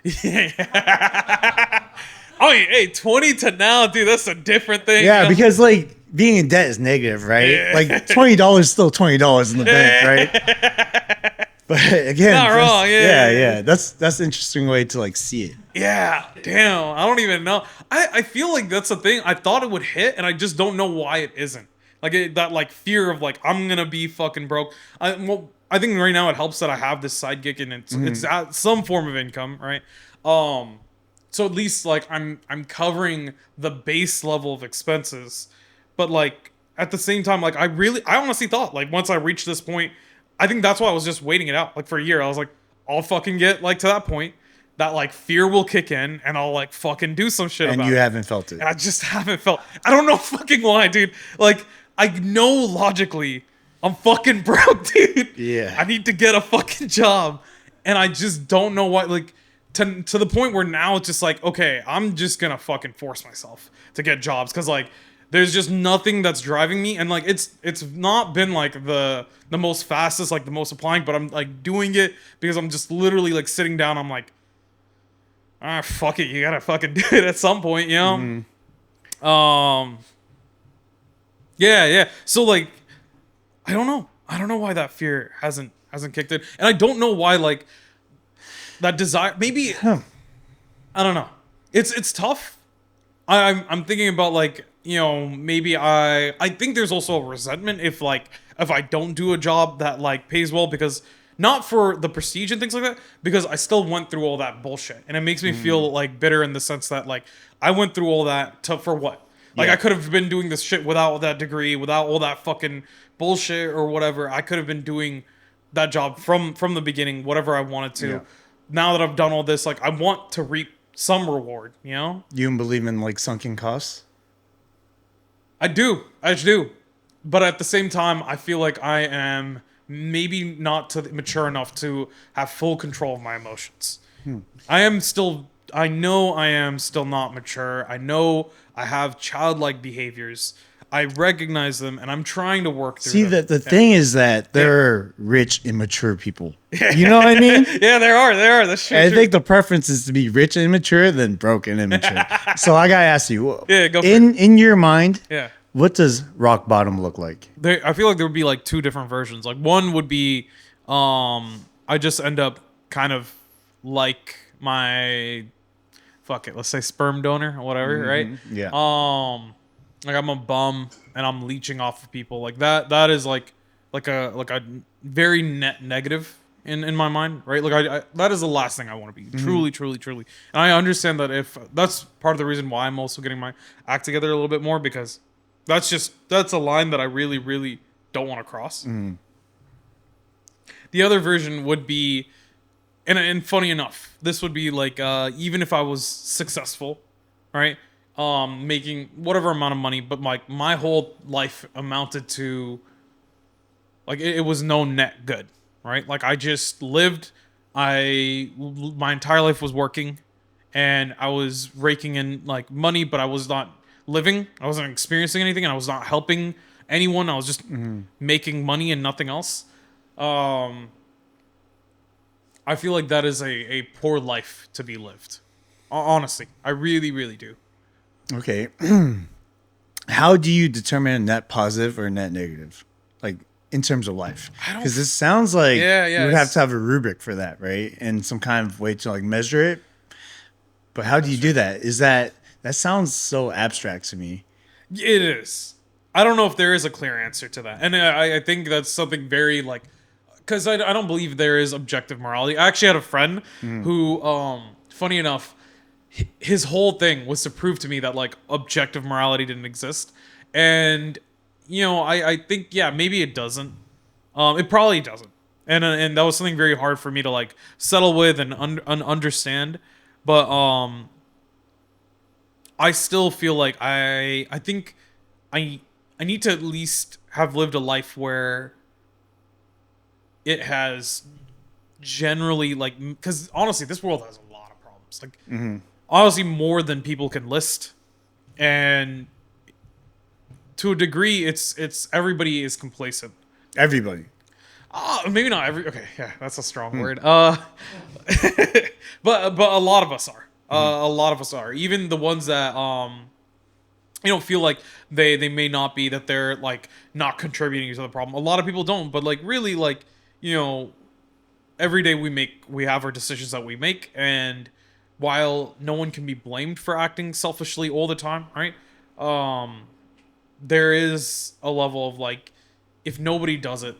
S1: Oh, hey, 20 to now, dude, that's a different thing.
S2: Yeah,
S1: you know?
S2: because like being in debt is negative, right?
S1: Yeah.
S2: Like $20 is still $20 in the bank, right? But again,
S1: Not wrong,
S2: yeah. That's an interesting way to like see it.
S1: Yeah, damn, I don't even know. I feel like that's the thing. I thought it would hit, and I just don't know why it isn't. Like that like fear of like I'm gonna be fucking broke. I think right now it helps that I have this side gig, and it's some form of income, right? So at least like I'm covering the base level of expenses, but like at the same time, like I honestly thought like once I reached this point, I think that's why I was just waiting it out like for a year. I was like, I'll fucking get like to that point, that like fear will kick in, and I'll like fucking do some shit
S2: And
S1: about
S2: you
S1: it.
S2: haven't felt it.
S1: And I just haven't felt. I don't know fucking why, dude. Like I know logically, I'm fucking broke, dude.
S2: Yeah.
S1: I need to get a fucking job, and I just don't know why. Like to the point where now it's just like, okay, I'm just gonna fucking force myself to get jobs, because like there's just nothing that's driving me, and like it's not been like the most fastest, like the most applying, but I'm like doing it because I'm just literally like sitting down. I'm like, fuck it, you gotta fucking do it at some point, you know. Yeah. So like, I don't know why that fear hasn't kicked in, and I don't know why like that desire. Maybe I don't know. It's tough. I'm thinking about like, you know, maybe I think there's also a resentment if I don't do a job that like pays well, because Not for the prestige and things like that, because I still went through all that bullshit, and it makes me feel like bitter in the sense that like I went through all that for what? Like
S2: Yeah.
S1: I could have been doing this shit without that degree, without all that fucking bullshit or whatever. I could have been doing that job from the beginning, whatever I wanted to.
S2: Yeah.
S1: Now that I've done all this, like I want to reap some reward, you know?
S2: You don't believe in like sunken costs?
S1: I do. I do. But at the same time, I feel like I am maybe not mature enough to have full control of my emotions. I am still, I know I am still not mature. I know I have childlike behaviors. I recognize them and I'm trying to work through
S2: See,
S1: them.
S2: the thing is that there are rich, immature people. You know what I mean?
S1: Yeah, there are. That's true.
S2: I
S1: true.
S2: think the preference is to be rich and immature than broke and immature. So I gotta ask you,
S1: Yeah, go for
S2: in your mind,
S1: Yeah.
S2: what does rock bottom look like?
S1: I feel like there would be like two different versions. Like one would be, I just end up kind of like my, fuck it, let's say sperm donor or whatever, right?
S2: Yeah.
S1: Like I'm a bum and I'm leeching off of people. Like that is like a very negative in my mind, right? Like I that is the last thing I want to be. Truly. And I understand that if that's part of the reason why I'm also getting my act together a little bit more, because that's a line that I really don't want to cross. The other version would be, and funny enough, this would be like even if I was successful, right? Making whatever amount of money, but like my whole life amounted to like it was no net good, right? Like I just lived, my entire life was working, and I was raking in like money, but I was not living. I wasn't experiencing anything, and I was not helping anyone. I was just making money and nothing else. I feel like that is a poor life to be lived. Honestly, I really do.
S2: Okay. How do you determine a net positive or a net negative? Like in terms of life?
S1: I don't-
S2: Because this sounds like
S1: Yeah,
S2: you would have
S1: it's-
S2: to have a rubric for that, right? And some kind of way to like measure it. But how do you do that? That sounds so abstract to me.
S1: It is. I don't know if there is a clear answer to that, and I think that's something very like, because I don't believe there is objective morality. I actually had a friend who, funny enough, his whole thing was to prove to me that like objective morality didn't exist, and you know I think yeah maybe it doesn't. It probably doesn't, and that was something very hard for me to like settle with and understand, but I still feel like I think I need to at least have lived a life where it has generally like, because honestly this world has a lot of problems, like honestly more than people can list, and to a degree it's everybody is complacent.
S2: Everybody.
S1: Maybe not every, okay, yeah, that's a strong word, but a lot of us are, a lot of us are, even the ones that you don't feel like they may not be, that they're like not contributing to the problem. A lot of people don't, but like really like, you know, every day we have our decisions that we make, and while no one can be blamed for acting selfishly all the time, right? There is a level of like, if nobody does it,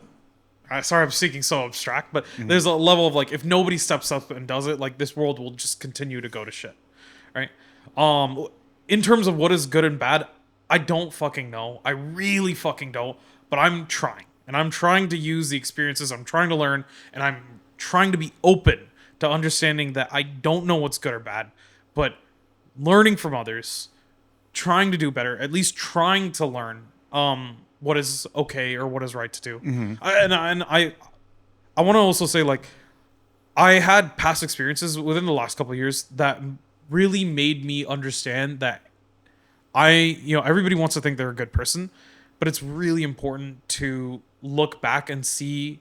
S1: sorry I'm speaking so abstract, but there's a level of like, if nobody steps up and does it, like this world will just continue to go to shit, right? In terms of what is good and bad, I don't fucking know. I really fucking don't. But I'm trying. And I'm trying to use the experiences. I'm trying to learn. And I'm trying to be open to understanding that I don't know what's good or bad. But learning from others, trying to do better, at least trying to learn what is okay or what is right to do. I want to also say, like, I had past experiences within the last couple of years that really made me understand that everybody wants to think they're a good person, but it's really important to look back and see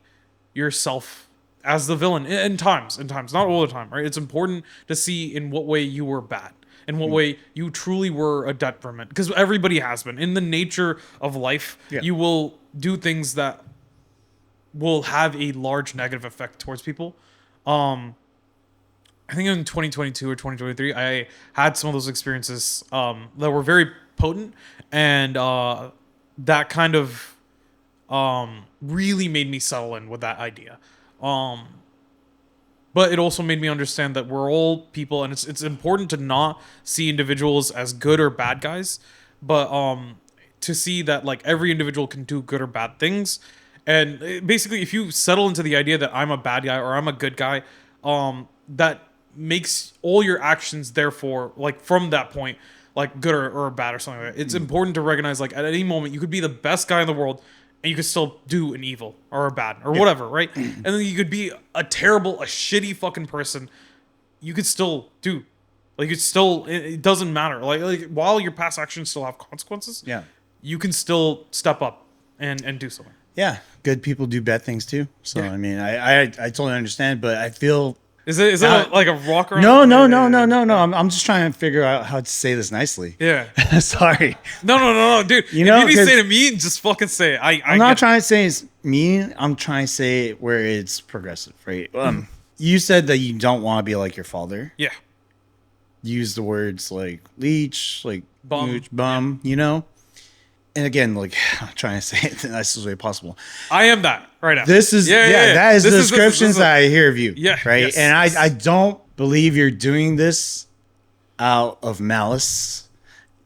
S1: yourself as the villain in times, not all the time, right? It's important to see in what way you were bad, in what way you truly were a detriment, because everybody has been. In the nature of life, you will do things that will have a large negative effect towards people. I think in 2022 or 2023, I had some of those experiences that were very potent, and that kind of really made me settle in with that idea. Um, but it also made me understand that we're all people, and it's important to not see individuals as good or bad guys, but to see that like every individual can do good or bad things. And basically, if you settle into the idea that I'm a bad guy or I'm a good guy, that makes all your actions, therefore, like from that point, like good or bad or something like that. It's important to recognize, like at any moment, you could be the best guy in the world, and you could still do an evil or a bad or whatever, right? And then you could be a terrible, a shitty fucking person. You could still do, like it's still, it doesn't matter. Like while your past actions still have consequences,
S2: Yeah.
S1: you can still step up and do something.
S2: Yeah. Good people do bad things too. So
S1: Yeah.
S2: I mean, I totally understand, but I feel
S1: Is it like a rock around?
S2: no. I'm just trying to figure out how to say this nicely.
S1: Yeah.
S2: Sorry.
S1: No, dude.
S2: You know,
S1: if you need to
S2: 'cause
S1: say to me, just fucking say it.
S2: I'm not trying to say it's mean. I'm trying to say it where it's progressive, right? You said that you don't want to be like your father.
S1: Yeah.
S2: Use the words like leech, like
S1: Bum.
S2: mooch, bum, you know? And again, like I'm trying to say it the nicest way possible.
S1: I am that right now.
S2: This is that is the descriptions that I hear of you.
S1: Yeah.
S2: Right.
S1: Yes,
S2: and
S1: yes.
S2: I don't believe you're doing this out of malice.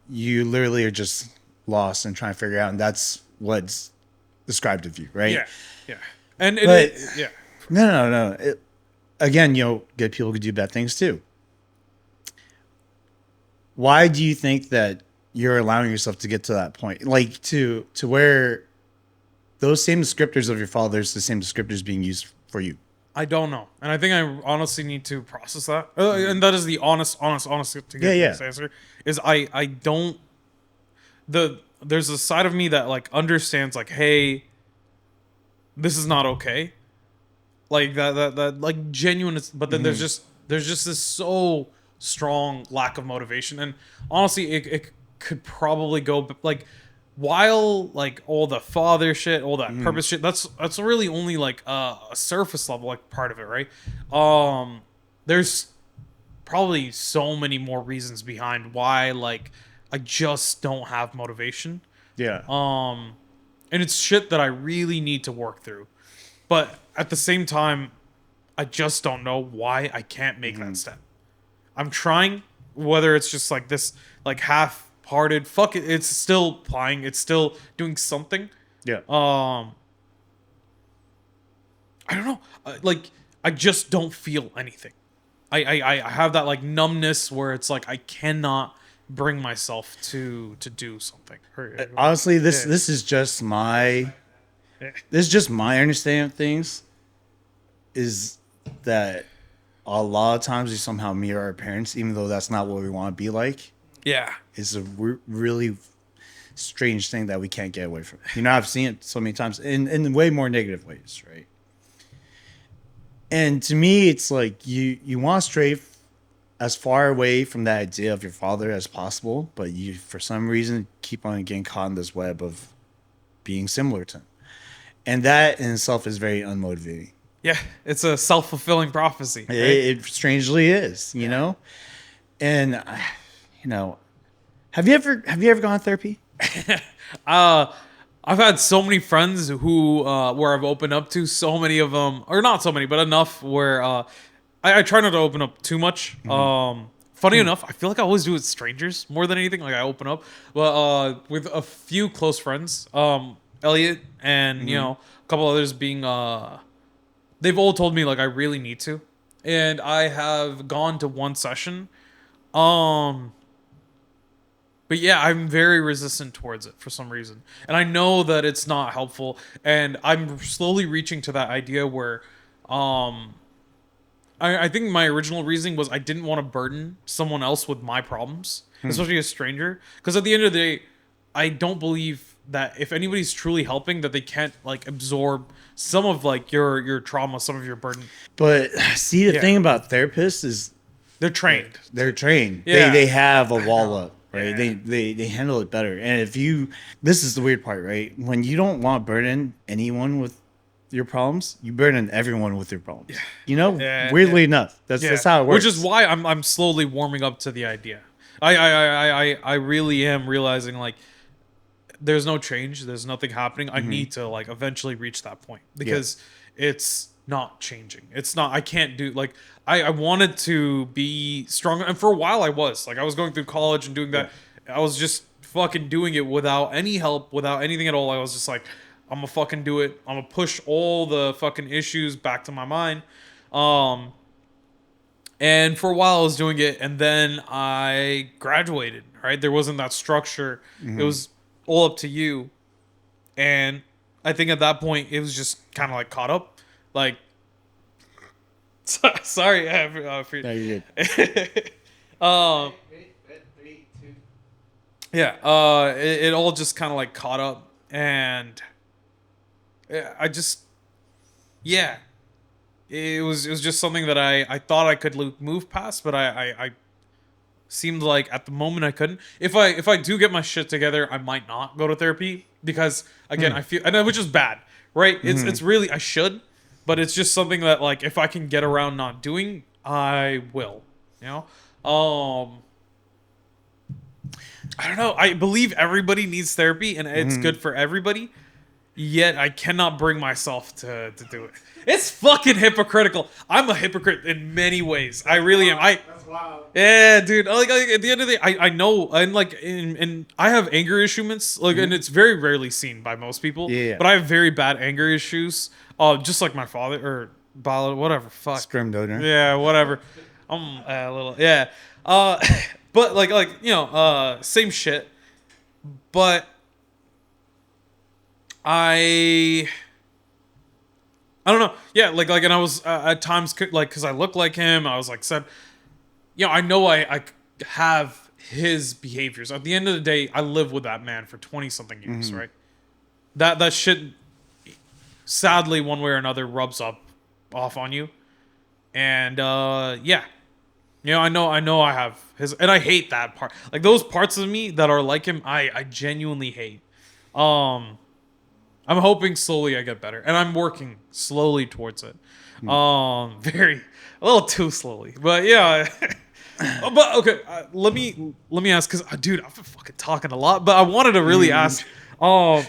S2: You literally are just lost and trying to figure out, and that's what's described of you, right?
S1: Yeah. Yeah. And
S2: But-
S1: yeah.
S2: No. Again, good people could do bad things too. Why do you think that you're allowing yourself to get to that point, like to where those same descriptors of your father's the same descriptors being used for you?
S1: I don't know, and I think I honestly need to process that. And that is the honest to get this answer. Is I don't. There's a side of me that like understands like, hey, this is not okay. Like that like genuine, but then there's just this so strong lack of motivation, and honestly, it could probably go like while like all the father shit, all that purpose shit, that's really only like a surface level like part of it, right? There's probably so many more reasons behind why like I just don't have motivation.
S2: Yeah.
S1: And it's shit that I really need to work through. But at the same time, I just don't know why I can't make that step. I'm trying, whether it's just like this like half-hearted fuck it, it's still applying, it's still doing something.
S2: Yeah.
S1: I don't know. Like I just don't feel anything. I have that like numbness where it's like I cannot bring myself to do something.
S2: Honestly, this is just my understanding of things. Is that a lot of times we somehow mirror our parents, even though that's not what we want to be like.
S1: Yeah.
S2: It's a really strange thing that we can't get away from. You know, I've seen it so many times in way more negative ways, right? And to me, it's like you want to stray as far away from that idea of your father as possible, but you, for some reason, keep on getting caught in this web of being similar to him. And that in itself is very unmotivating.
S1: Yeah, it's a self-fulfilling prophecy. Right?
S2: It strangely is, you know? And, have you ever gone to therapy?
S1: I've had so many friends who where I've opened up to, so many of them, or not so many, but enough where I try not to open up too much. Funny enough, I feel like I always do it with strangers more than anything. Like I open up, but with a few close friends, Elliot and a couple others being they've all told me like I really need to, and I have gone to one session. But yeah, I'm very resistant towards it for some reason. And I know that it's not helpful. And I'm slowly reaching to that idea where I think my original reasoning was I didn't want to burden someone else with my problems, especially a stranger. Because at the end of the day, I don't believe that if anybody's truly helping, that they can't like absorb some of like your trauma, some of your burden.
S2: But see, the thing about therapists is
S1: They're trained.
S2: they're trained.
S1: Yeah.
S2: They have a wall up. Right,
S1: Yeah.
S2: they handle it better, and this is the weird part, right? When you don't want to burden anyone with your problems, you burden everyone with your problems. Yeah. You know, weirdly enough, that's how it works.
S1: Which is why I'm slowly warming up to the idea. I really am realizing like there's no change, there's nothing happening, I need to like eventually reach that point because it's not changing. It's not. I can't do like I wanted to be stronger, and for a while I was like I was going through college and doing that. I was just fucking doing it without any help, without anything at all. I was just like, I'm gonna fucking do it. I'm gonna push all the fucking issues back to my mind. And for a while I was doing it, and then I graduated. Right, there wasn't that structure. It was all up to you, and I think at that point it was just kind of like caught up. Like, sorry,
S2: No, you're good.
S1: um, yeah, it all just kind of like caught up, and I just, yeah, it was just something that I thought I could move past, but I seemed like at the moment I couldn't. If I do get my shit together, I might not go to therapy because again I feel, and which is bad, right? It's really I should, but it's just something that like if I can get around not doing, I will, you know. I don't know. I believe everybody needs therapy and it's good for everybody. Yet I cannot bring myself to do it. It's fucking hypocritical. I'm a hypocrite in many ways. I really am.
S3: That's wild.
S1: Yeah, dude. Like at the end of the day, I know, and like, and I have anger issues, like, and it's very rarely seen by most people.
S2: Yeah.
S1: But I have very bad anger issues. Just like my father or whatever. Fuck.
S2: Sperm donor.
S1: Yeah, whatever. I'm a little. Yeah. But like you know, same shit. But I don't know. Yeah, like, and I was at times like, because I look like him. I was like, said, you know, I know I have his behaviors. At the end of the day, I live with that man for 20 something years, right? That shit, sadly, one way or another, rubs off on you. And yeah, you know, I know I have his, and I hate that part. Like those parts of me that are like him, I genuinely hate. I'm hoping slowly I get better, and I'm working slowly towards it. A little too slowly, but yeah. But okay, let me ask, because dude, I've been fucking talking a lot, but I wanted to really ask. Do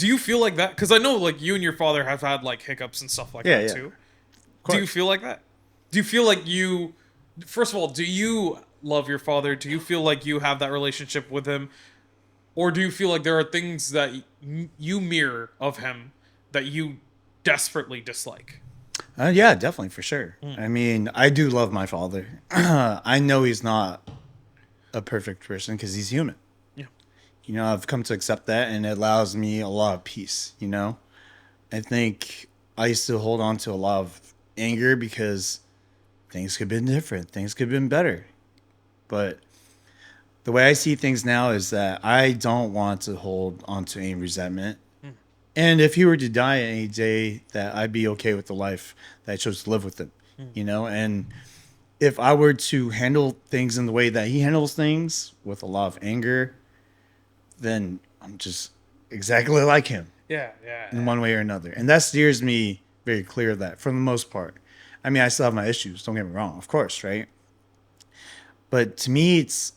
S1: you feel like that? Because I know like you and your father have had like hiccups and stuff like that too. Do you feel like that? Do you feel like you? First of all, do you love your father? Do you feel like you have that relationship with him? Or do you feel like there are things that you mirror of him that you desperately dislike?
S2: Yeah, definitely, for sure. I mean, I do love my father. I know he's not a perfect person because he's human.
S1: Yeah.
S2: You know, I've come to accept that, and it allows me a lot of peace, you know? I think I used to hold on to a lot of anger because things could have been different. Things could have been better. But the way I see things now is that I don't want to hold on to any resentment. And if he were to die any day, that I'd be okay with the life that I chose to live with him, you know? And if I were to handle things in the way that he handles things, with a lot of anger, then I'm just exactly like him.
S1: Yeah.
S2: In one way or another. And that steers me very clear of that for the most part. I mean, I still have my issues, don't get me wrong, of course, right? But to me, it's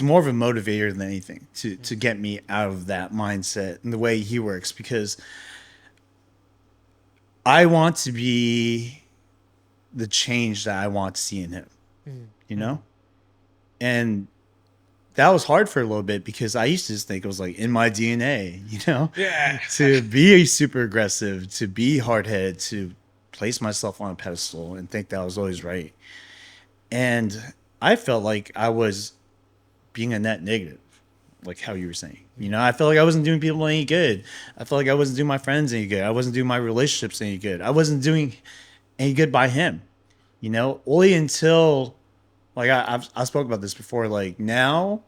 S2: more of a motivator than anything to get me out of that mindset and the way he works, because I want to be the change that I want to see in him, you know? And that was hard for a little bit because I used to just think it was like in my DNA, you know?
S1: Yeah.
S2: To be super aggressive, to be hard-headed, to place myself on a pedestal and think that I was always right. And I felt like I was being a net negative, like how you were saying. You know, I felt like I wasn't doing people any good. I felt like I wasn't doing my friends any good. I wasn't doing my relationships any good. I wasn't doing any good by him, you know, only until, like, I spoke about this before, like, now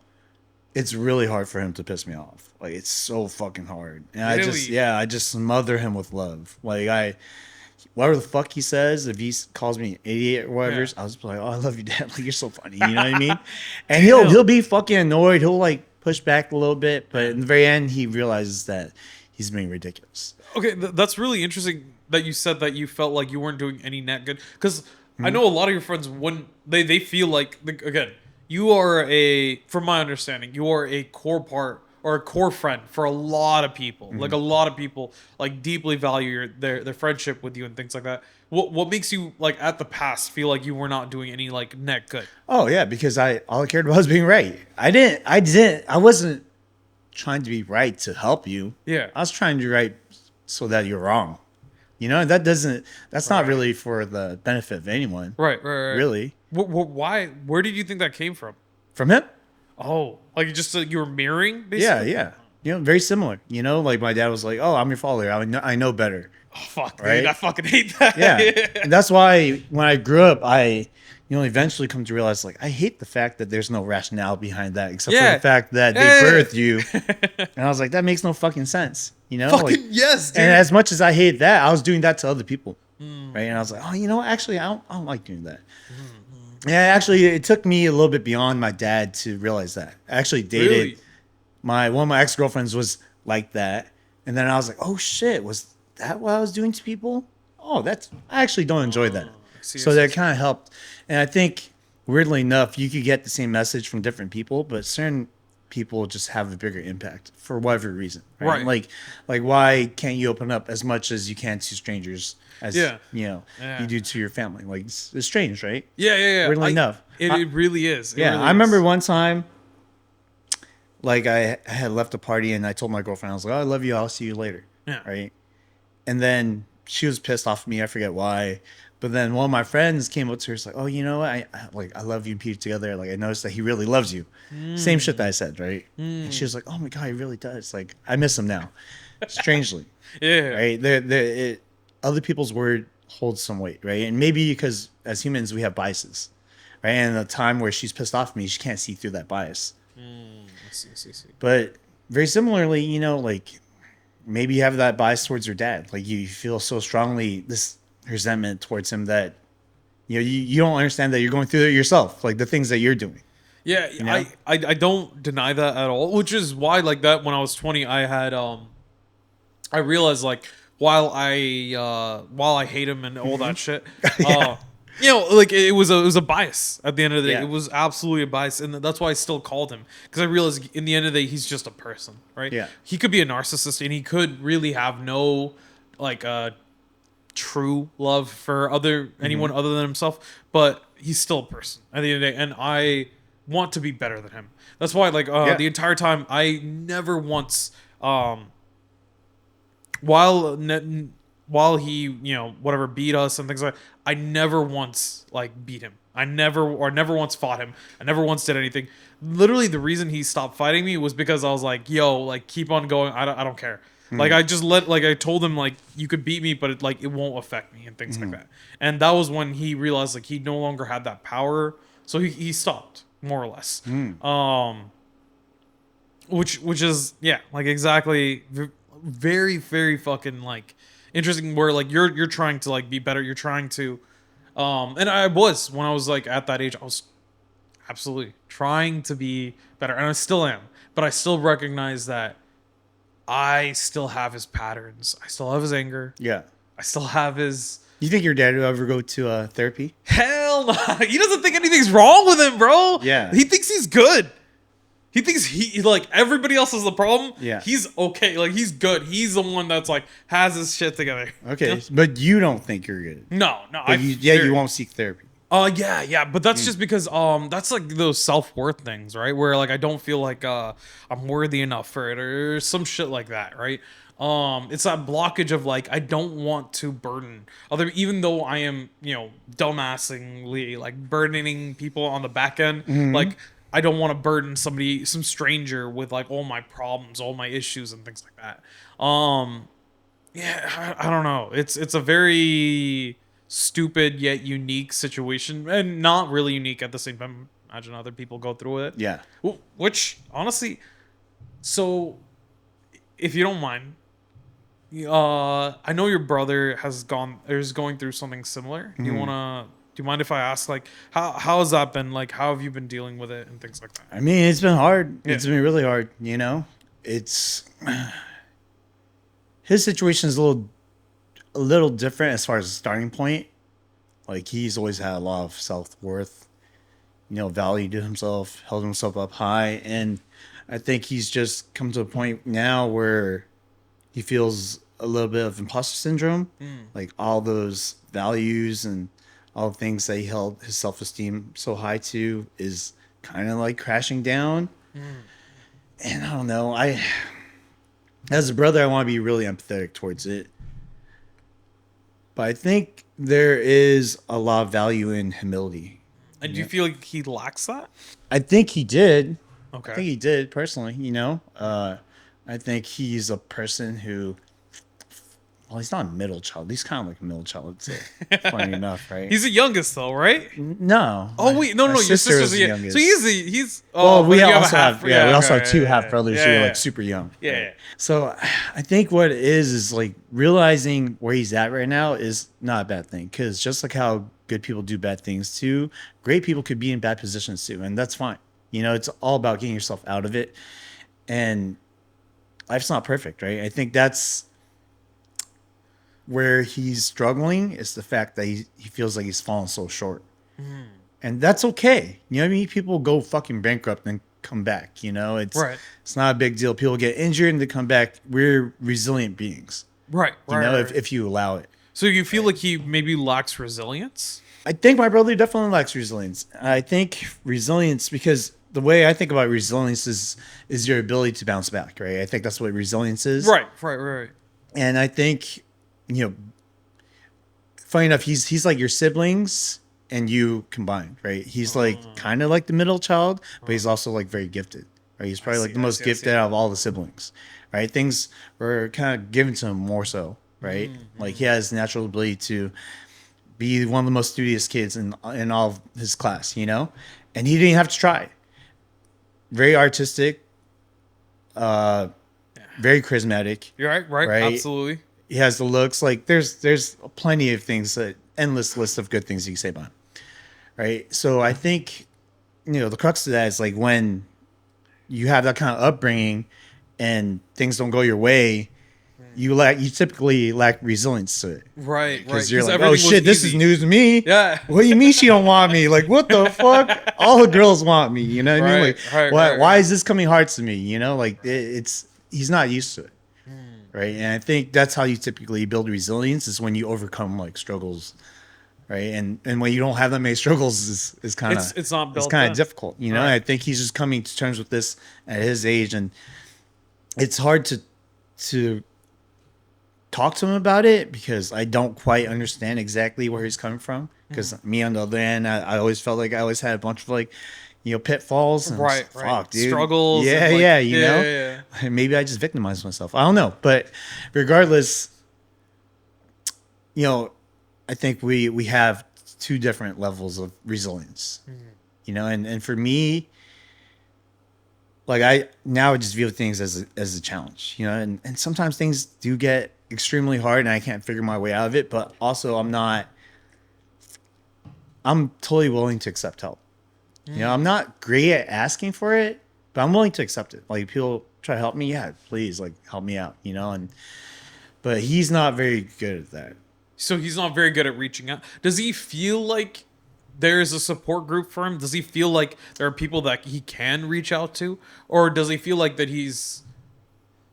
S2: it's really hard for him to piss me off. Like, it's so fucking hard. And
S1: Really?
S2: I just smother him with love. Like, whatever the fuck he says, if he calls me an idiot or whatever, I'll just be like, oh, I love you, Dad. Like, you're so funny. You know what I mean? And he'll be fucking annoyed. He'll like push back a little bit, but in the very end, he realizes that he's being ridiculous.
S1: Okay, that's really interesting that you said that you felt like you weren't doing any net good, because I know a lot of your friends wouldn't. They feel like, again, you are from my understanding, you are a core part or a core friend for a lot of people. Like a lot of people like deeply value their friendship with you and things like that. What makes you like at the past feel like you were not doing any like net good?
S2: Oh yeah, because I all I cared about was being right. I wasn't trying to be right to help you.
S1: Yeah.
S2: I was trying to be right so that you're wrong. That's not
S1: Right.
S2: really for the benefit of anyone.
S1: Right.
S2: Really.
S1: Why? Where did you think that came from?
S2: From him?
S1: Oh, like just you were mirroring,
S2: Yeah,
S1: basically.
S2: yeah. Very similar. Like my dad was like, "Oh, I'm your father. I know better."
S1: Oh, fuck, dude, I
S2: Right?
S1: fucking hate that.
S2: Yeah. And that's why when I grew up, eventually come to realize like I hate the fact that there's no rationale behind that except for
S1: Yeah.
S2: the fact that they
S1: Yeah.
S2: birthed you. And I was like, that makes no fucking sense. Like,
S1: Fucking yes, dude.
S2: and as much as I hate that, I was doing that to other people. Right. And I was like, oh, actually, I don't like doing that. Yeah, actually, it took me a little bit beyond my dad to realize that. I actually dated
S1: Really?
S2: one of my ex-girlfriends was like that. And then I was like, oh shit, was that what I was doing to people? Oh, I actually don't enjoy that. So that kind of helped. And I think weirdly enough, you could get the same message from different people, but certain people just have a bigger impact for whatever reason.
S1: Right.
S2: Like why can't you open up as much as you can to strangers as
S1: Yeah.
S2: you do to your family? Like it's strange, right?
S1: Yeah.
S2: Weirdly enough.
S1: It really is. It
S2: Yeah,
S1: really
S2: I remember
S1: is.
S2: one time, like I had left a party and I told my girlfriend, I was like, "Oh, I love you. I'll see you later."
S1: Yeah.
S2: Right. And then she was pissed off at me. I forget why. But then one of my friends came up to her. It's like, "Oh, you know what? I love you and Peter together. Like I noticed that he really loves you." Same shit that I said, right? And she was like, "Oh my god, he really does. Like I miss him now." Strangely,
S1: Yeah.
S2: right? Other people's word holds some weight, right? And maybe because as humans we have biases, right? And the time where she's pissed off at me, she can't see through that bias.
S1: I see.
S2: But very similarly, like maybe you have that bias towards your dad. Like you feel so strongly this resentment towards him that you don't understand that you're going through it yourself, like the things that you're doing.
S1: Yeah,
S2: know?
S1: I don't deny that at all. Which is why like that when I was 20, I had I realized like while I hate him and all that shit,
S2: Yeah.
S1: like it was a bias at the end of the day.
S2: Yeah.
S1: It was absolutely a bias, and that's why I still called him, because I realized in the end of the day he's just a person, right?
S2: Yeah.
S1: He could be a narcissist, and he could really have no like true love for anyone other than himself, but he's still a person at the end of the day, and I want to be better than him. That's why like the entire time I never once while he whatever beat us and things like that, I never once like beat him. I never once fought him. I never once did anything. Literally the reason he stopped fighting me was because I was like, yo, like keep on going. I don't care. Like I just I told him like you could beat me, but it won't affect me and things like that. And that was when he realized like he no longer had that power. So he stopped, more or less. Which is like exactly very very fucking like interesting, where like you're trying to like be better, you're trying to and I was, when I was like at that age, I was absolutely trying to be better, and I still am, but I still recognize that I still have his patterns, I still have his anger,
S2: Yeah.
S1: I still have his
S2: You think your dad will ever go to therapy?
S1: hell no. He doesn't think anything's wrong with him, bro.
S2: Yeah.
S1: He thinks he's good. He thinks he like everybody else is the problem.
S2: Yeah.
S1: He's okay. Like he's good. He's the one that's like has his shit together.
S2: Okay, but you don't think you're good.
S1: No.
S2: But you won't seek therapy.
S1: Yeah, but that's just because that's like those self-worth things, right? Where like I don't feel like I'm worthy enough for it or some shit like that, right? It's that blockage of like I don't want to burden even though I am, dumbassingly like burdening people on the back end, like I don't want to burden some stranger with like all my problems, all my issues and things like that. Yeah, I don't know. It's a very stupid yet unique situation, and not really unique at the same time. Imagine other people go through it.
S2: Yeah.
S1: Which honestly, so if you don't mind, I know your brother is going through something similar. Do you mind if I ask like how has that been? Like how have you been dealing with it and things like that?
S2: I mean, it's been hard.
S1: Yeah.
S2: It's been really hard. It's his situation is a little different as far as the starting point. Like he's always had a lot of self-worth, valued himself, held himself up high, and I think he's just come to a point now where he feels a little bit of imposter syndrome, like all those values and all the things that he held his self-esteem so high to is kind of like crashing down. And I don't know, as a brother, I want to be really empathetic towards it, but I think there is a lot of value in humility.
S1: And do you feel like he lacks that?
S2: I think he did.
S1: Okay.
S2: I think he did personally. I think he's a person who, well, he's not a middle child. He's kind of like a middle child. It's funny enough, right?
S1: He's the youngest though, right?
S2: No.
S1: Oh wait, no,
S2: My
S1: your sister's
S2: the
S1: the
S2: youngest.
S1: So he's.
S2: Well,
S1: but
S2: we
S1: you have a
S2: also
S1: half.
S2: have we also have two
S1: yeah,
S2: half brothers
S1: yeah,
S2: who are
S1: yeah.
S2: like super young.
S1: Yeah,
S2: right?
S1: yeah.
S2: So I think what it is like realizing where he's at right now is not a bad thing, because just like how good people do bad things too, great people could be in bad positions too, and that's fine. It's all about getting yourself out of it, and life's not perfect, right? I think that's where he's struggling, is the fact that he feels like he's fallen so short. And that's okay. You know what I mean? People go fucking bankrupt and come back. It's
S1: Right.
S2: it's not a big deal. People get injured and they come back. We're resilient beings.
S1: Right. Right.
S2: If you allow it.
S1: So you feel like he maybe lacks resilience?
S2: I think my brother definitely lacks resilience. I think resilience, because the way I think about resilience is your ability to bounce back, right? I think that's what resilience is.
S1: Right.
S2: And I think, funny enough, he's like your siblings and you combined, right? He's like kind of like the middle child, but he's also like very gifted, right? He's probably like the most gifted out of all the siblings, right? Things were kind of given to him more so, right? Like he has natural ability to be one of the most studious kids in all of his class, and he didn't have to try. Very artistic, very charismatic.
S1: You're right. Absolutely.
S2: He has the looks. Like there's plenty of things, endless list of good things you can say about him, right? So I think the crux of that is like when you have that kind of upbringing and things don't go your way, you typically lack resilience to it.
S1: Right.
S2: Because you're like, oh shit, this is news to me.
S1: Yeah.
S2: What do you mean she don't want me? Like, what the fuck? All the girls want me. You know what I mean? Like, why is this coming hard to me? Like he's not used to it. Right. And I think that's how you typically build resilience, is when you overcome like struggles. Right. And when you don't have that many struggles is kind of,
S1: it's not built
S2: it's kind
S1: in.
S2: of difficult. Right. I think he's just coming to terms with this at his age, and it's hard to talk to him about it because I don't quite understand exactly where he's coming from. Because me, on the other end, I always felt like I always had a bunch of like, pitfalls. And
S1: Right.
S2: fuck, dude.
S1: Struggles.
S2: Yeah,
S1: and, like,
S2: yeah,
S1: Yeah.
S2: Maybe I just victimized myself. I don't know. But regardless, I think we have two different levels of resilience. And for me, like I just view things as a challenge, and sometimes things do get extremely hard and I can't figure my way out of it, but also I'm totally willing to accept help. I'm not great at asking for it, but I'm willing to accept it. Like people try to help me, yeah, please, like help me out, but he's not very good at that.
S1: So he's not very good at reaching out. Does he feel like there's a support group for him? Does he feel like there are people that he can reach out to? Or does he feel like that he's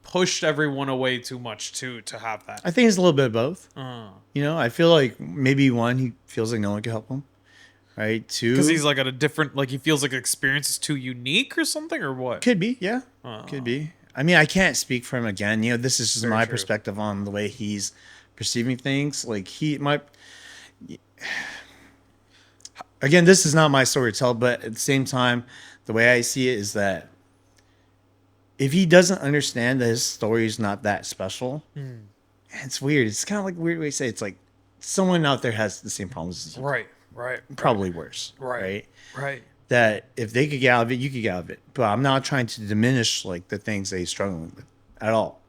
S1: pushed everyone away too much to have that?
S2: I think it's a little bit of both. I feel like maybe one, he feels like no one can help him. Right? Two,
S1: because he's like at a different, like he feels like experience is too unique or something, or what?
S2: Could be, yeah. Could be. I mean, I can't speak for him again. This is just my perspective on the way he's perceiving things. Like he might. Again, this is not my story to tell, but at the same time, the way I see it is that if he doesn't understand that his story is not that special, it's weird. It's kind of like a weird way to say it. It's like someone out there has the same problems as you.
S1: Right.
S2: Probably worse.
S1: Right.
S2: That if they could get out of it, you could get out of it. But I'm not trying to diminish like the things that he's struggling with at all.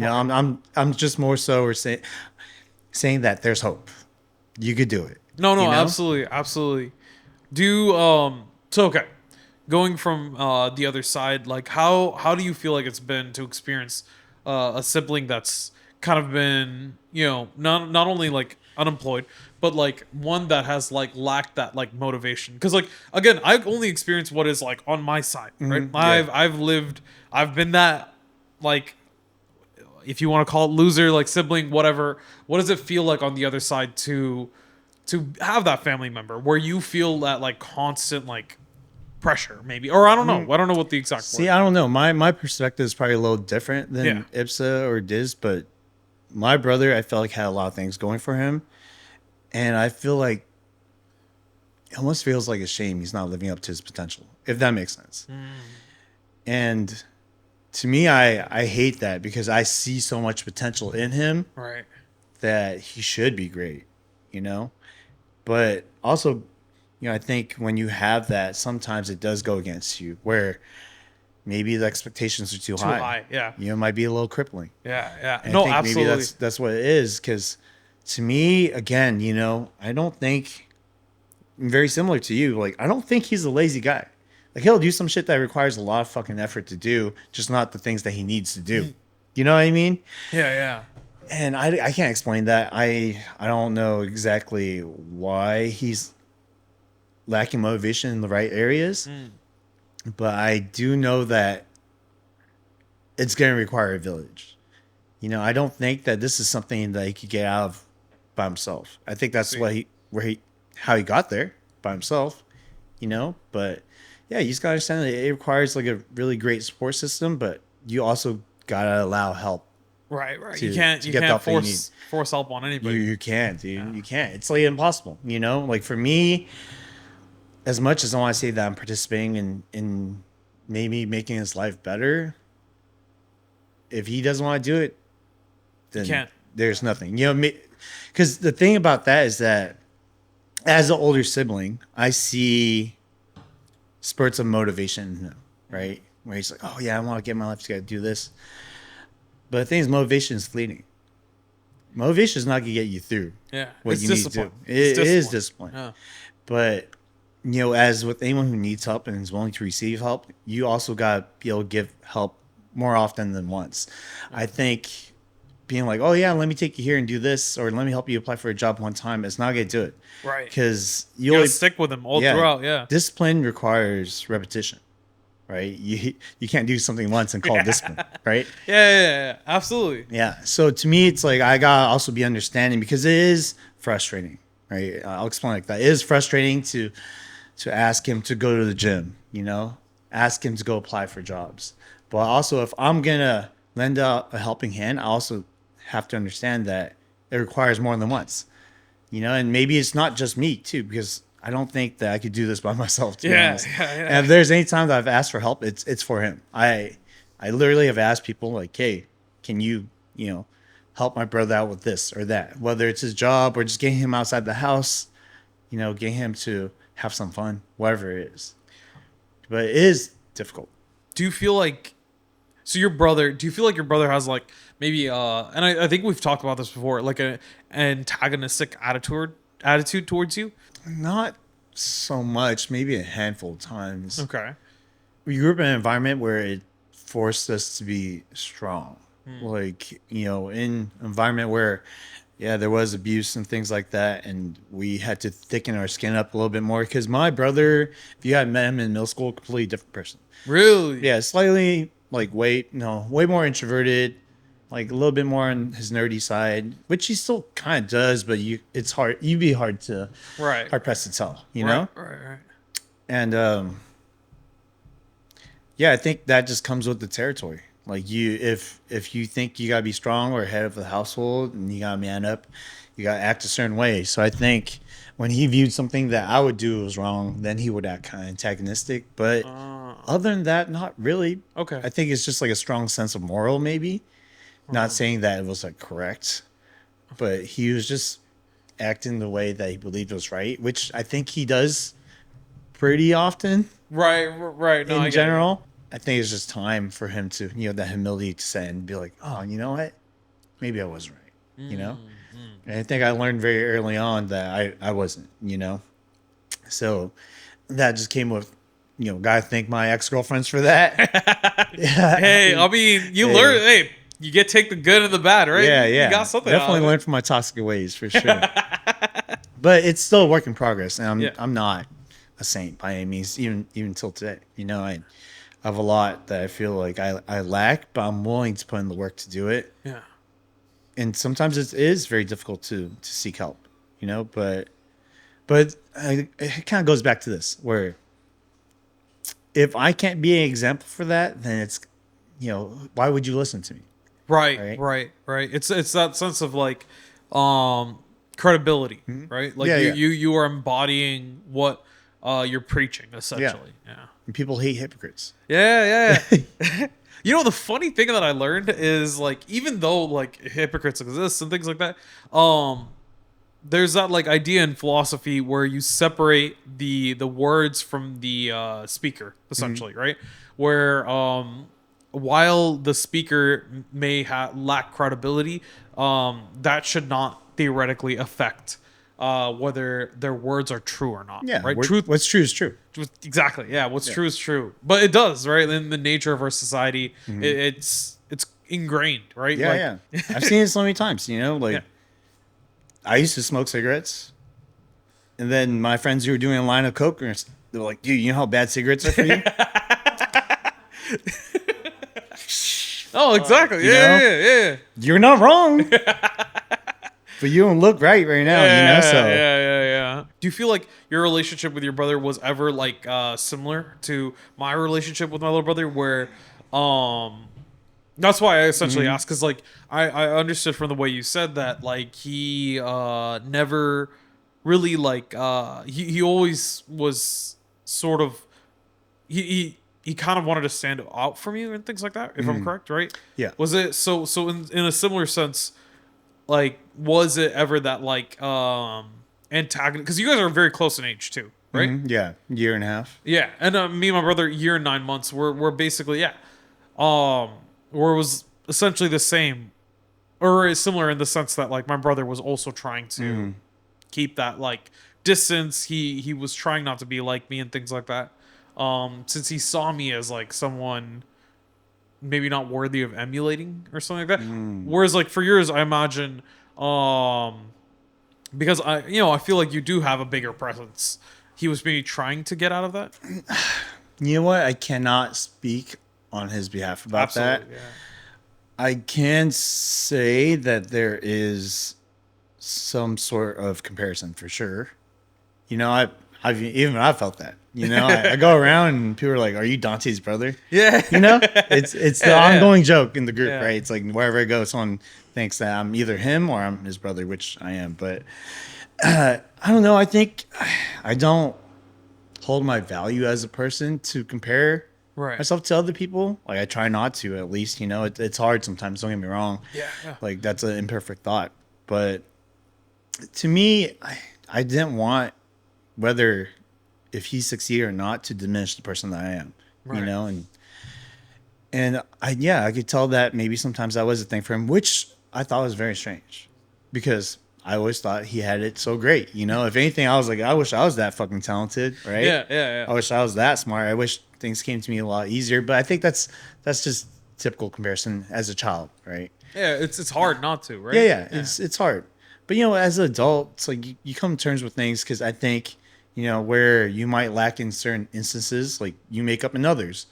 S2: I'm just more so saying that there's hope. You could do it.
S1: No, absolutely. Okay. Going from the other side, like how do you feel like it's been to experience a sibling that's kind of been, not only like unemployed, but like one that has like lacked that like motivation. Because like again, I've only experienced what is like on my side, right?
S2: Yeah.
S1: I've been that, like, if you want to call it loser, like sibling, whatever. What does it feel like on the other side to have that family member where you feel that like constant like pressure, maybe, or I don't know what the exact
S2: See,
S1: word.
S2: I don't know. My perspective is probably a little different
S1: Yeah.
S2: than Ipsa or Diz, but my brother, I felt like had a lot of things going for him, and I feel like it almost feels like a shame he's not living up to his potential, if that makes sense. And to me, I hate that because I see so much potential in him
S1: Right.
S2: that he should be great, you know? But also, I think when you have that, sometimes it does go against you where maybe the expectations are too
S1: Too
S2: high.
S1: high. Yeah.
S2: It might be a little crippling.
S1: Yeah. Yeah.
S2: And I
S1: No,
S2: think maybe
S1: absolutely.
S2: that's what it is. Because to me, again, I don't think, very similar to you, like, I don't think he's a lazy guy. Like, he'll do some shit that requires a lot of fucking effort to do, just not the things that he needs to do. You know what I mean?
S1: Yeah. Yeah.
S2: And I can't explain that. I don't know exactly why he's lacking motivation in the right areas, but I do know that it's going to require a village. I don't think that this is something that he could get out of by himself. I think that's how he got there by himself. But yeah, you just gotta understand that it requires like a really great support system, but you also gotta allow help.
S1: Right. Right.
S2: To-
S1: You can't.
S2: to
S1: You
S2: get the
S1: can't
S2: help that you
S1: force help on
S2: You
S1: anybody.
S2: you can't, dude. You can't. It's like impossible. Like for me, as much as I want to say that I'm participating in maybe making his life better, if he doesn't want to do it, then
S1: can't.
S2: there's nothing. Because the thing about that is that as an older sibling, I see spurts of motivation in him, right? Where he's like, oh yeah, I want to get my life together, do this. But the thing is, motivation is fleeting. Motivation is not going to get you through
S1: Yeah.
S2: what
S1: It's
S2: you need
S1: discipline.
S2: to do. It is
S1: discipline.
S2: discipline.
S1: Yeah.
S2: But, as with anyone who needs help and is willing to receive help, you also got to be able to give help more often than once. I think being like, oh yeah, let me take you here and do this, or let me help you apply for a job one time, it's not going to do it.
S1: Right.
S2: Because
S1: You gotta stick with them all throughout. Yeah.
S2: discipline requires repetition, right? You can't do something once and call it discipline, right?
S1: Yeah. Absolutely.
S2: Yeah. So to me, it's like I gotta also be understanding because it is frustrating, right? I'll explain like that. It is frustrating to ask him to go to the gym, ask him to go apply for jobs. But also, if I'm gonna lend out a helping hand, I also have to understand that it requires more than once, and maybe it's not just me too, because I don't think that I could do this by myself. To be honest.
S1: Yeah.
S2: And if there's any time that I've asked for help, it's for him. I literally have asked people like, hey, can you, help my brother out with this or that, whether it's his job or just getting him outside the house, getting him to have some fun, whatever it is. But it is difficult.
S1: Do you feel like, do you feel like your brother has like maybe and I think we've talked about this before, like an antagonistic attitude towards you?
S2: Not so much, maybe a handful of times.
S1: Okay.
S2: We grew up in an environment where it forced us to be strong. Like, in an environment where, yeah, there was abuse and things like that. And we had to thicken our skin up a little bit more. Because my brother, if you had met him in middle school, completely different person.
S1: Really?
S2: Yeah, slightly like way more introverted, like a little bit more on his nerdy side, which he still kind of does, but it's hard. You'd be hard pressed to tell, know?
S1: Right.
S2: And yeah, I think that just comes with the territory. Like if you think you gotta be strong or head of the household and you gotta man up, you gotta act a certain way. So I think when he viewed something that I would do was wrong, then he would act kind of antagonistic. But other than that, not really.
S1: Okay.
S2: I think it's just like a strong sense of moral, maybe. Not saying that it was like correct, but he was just acting the way that he believed was right, which I think he does pretty often.
S1: Right. No,
S2: In general, I think it's just time for him to, that humility to say and be like, oh, you know what? Maybe I was right, And I think I learned very early on that I wasn't, So that just came with, gotta thank my ex-girlfriends for that.
S1: Hey, I mean, you learn. Hey, you get take the good and the bad, right?
S2: Yeah,
S1: You
S2: yeah.
S1: got something.
S2: Definitely
S1: out of
S2: learn from my toxic ways for sure. But it's still a work in progress, and
S1: Yeah.
S2: I'm not a saint by any means, even till today. You know, I have a lot that I feel like I lack, but I'm willing to put in the work to do it.
S1: Yeah.
S2: And sometimes it is very difficult to seek help, you know. But it kind of goes back to this, where if I can't be an example for that, then it's, you know, why would you listen to me?
S1: Right,
S2: Right.
S1: right. It's that sense of like credibility, right? Like
S2: Yeah, yeah.
S1: you are embodying what you're preaching
S2: Yeah.
S1: essentially. Yeah.
S2: And people hate hypocrites.
S1: Yeah. You know, the funny thing that I learned is like even though like hypocrites exist and things like that, there's that like idea in philosophy where you separate the words from the speaker essentially, right? Where while the speaker may lack credibility, that should not theoretically affect whether their words are true or not.
S2: Yeah.
S1: Right.
S2: What's true is true.
S1: Exactly. Yeah. What's true is true. But it does, right? In the nature of our society, it's ingrained, right?
S2: Yeah,
S1: Like,
S2: yeah. I've seen it so many times, you know, like
S1: Yeah.
S2: I used to smoke cigarettes, and then my friends who were doing a line of coke, they're like, dude, you know how bad cigarettes are for you?
S1: Oh, exactly.
S2: you
S1: Yeah,
S2: know?
S1: yeah.
S2: You're not wrong. But you don't look right now, you know? So
S1: Yeah. Do you feel like your relationship with your brother was ever like similar to my relationship with my little brother, where that's why I essentially asked, because like I understood from the way you said that like he never really like he always was sort of he kind of wanted to stand out from you and things like that, if I'm correct, right?
S2: Yeah.
S1: Was it so in a similar sense, like was it ever that like antagonist, because you guys are very close in age too, right?
S2: yeah, year and a half.
S1: Yeah, and me and my brother, year and 9 months, we're basically where it was essentially the same, or is similar in the sense that like my brother was also trying to keep that like distance. He was trying not to be like me and things like that. Since he saw me as like someone maybe not worthy of emulating or something like that. Whereas like for yours, I imagine, because I feel like you do have a bigger presence. He was maybe trying to get out of that.
S2: You know what? I cannot speak on his behalf about that.
S1: Absolutely, yeah.
S2: I can say that there is some sort of comparison for sure. You know, I've felt that. You know, I go around and people are like, "Are you Dante's brother?"
S1: Yeah.
S2: You know, it's the ongoing joke in the group,
S1: Yeah.
S2: right? It's like wherever I go, someone thinks that I'm either him or I'm his brother, which I am. But I don't know. I think I don't hold my value as a person to compare
S1: Right.
S2: myself to other people. Like I try not to, at least. You know, it's hard sometimes. Don't get me wrong.
S1: Yeah.
S2: Like that's an imperfect thought, but to me, I didn't want whether if he succeeded or not to diminish the person that I am.
S1: Right.
S2: You know, and I could tell that maybe sometimes that was a thing for him, which I thought was very strange because I always thought he had it so great. You know, if anything, I was like, I wish I was that fucking talented, right?
S1: Yeah.
S2: I wish I was that smart. I wish things came to me a lot easier. But I think that's just typical comparison as a child, right?
S1: Yeah. It's hard not to, right?
S2: Yeah. It's hard. But, you know, as an adult, it's like you come to terms with things because I think, you know, where you might lack in certain instances, like you make up in others.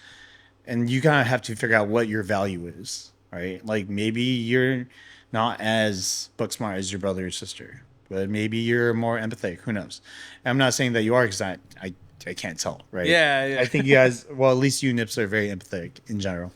S2: And you kind of have to figure out what your value is, right? Like maybe you're not as book smart as your brother or sister, but maybe you're more empathetic. Who knows? And I'm not saying that you are because I can't tell, right?
S1: Yeah.
S2: I think you guys, well, at least you Nips are very empathetic in general.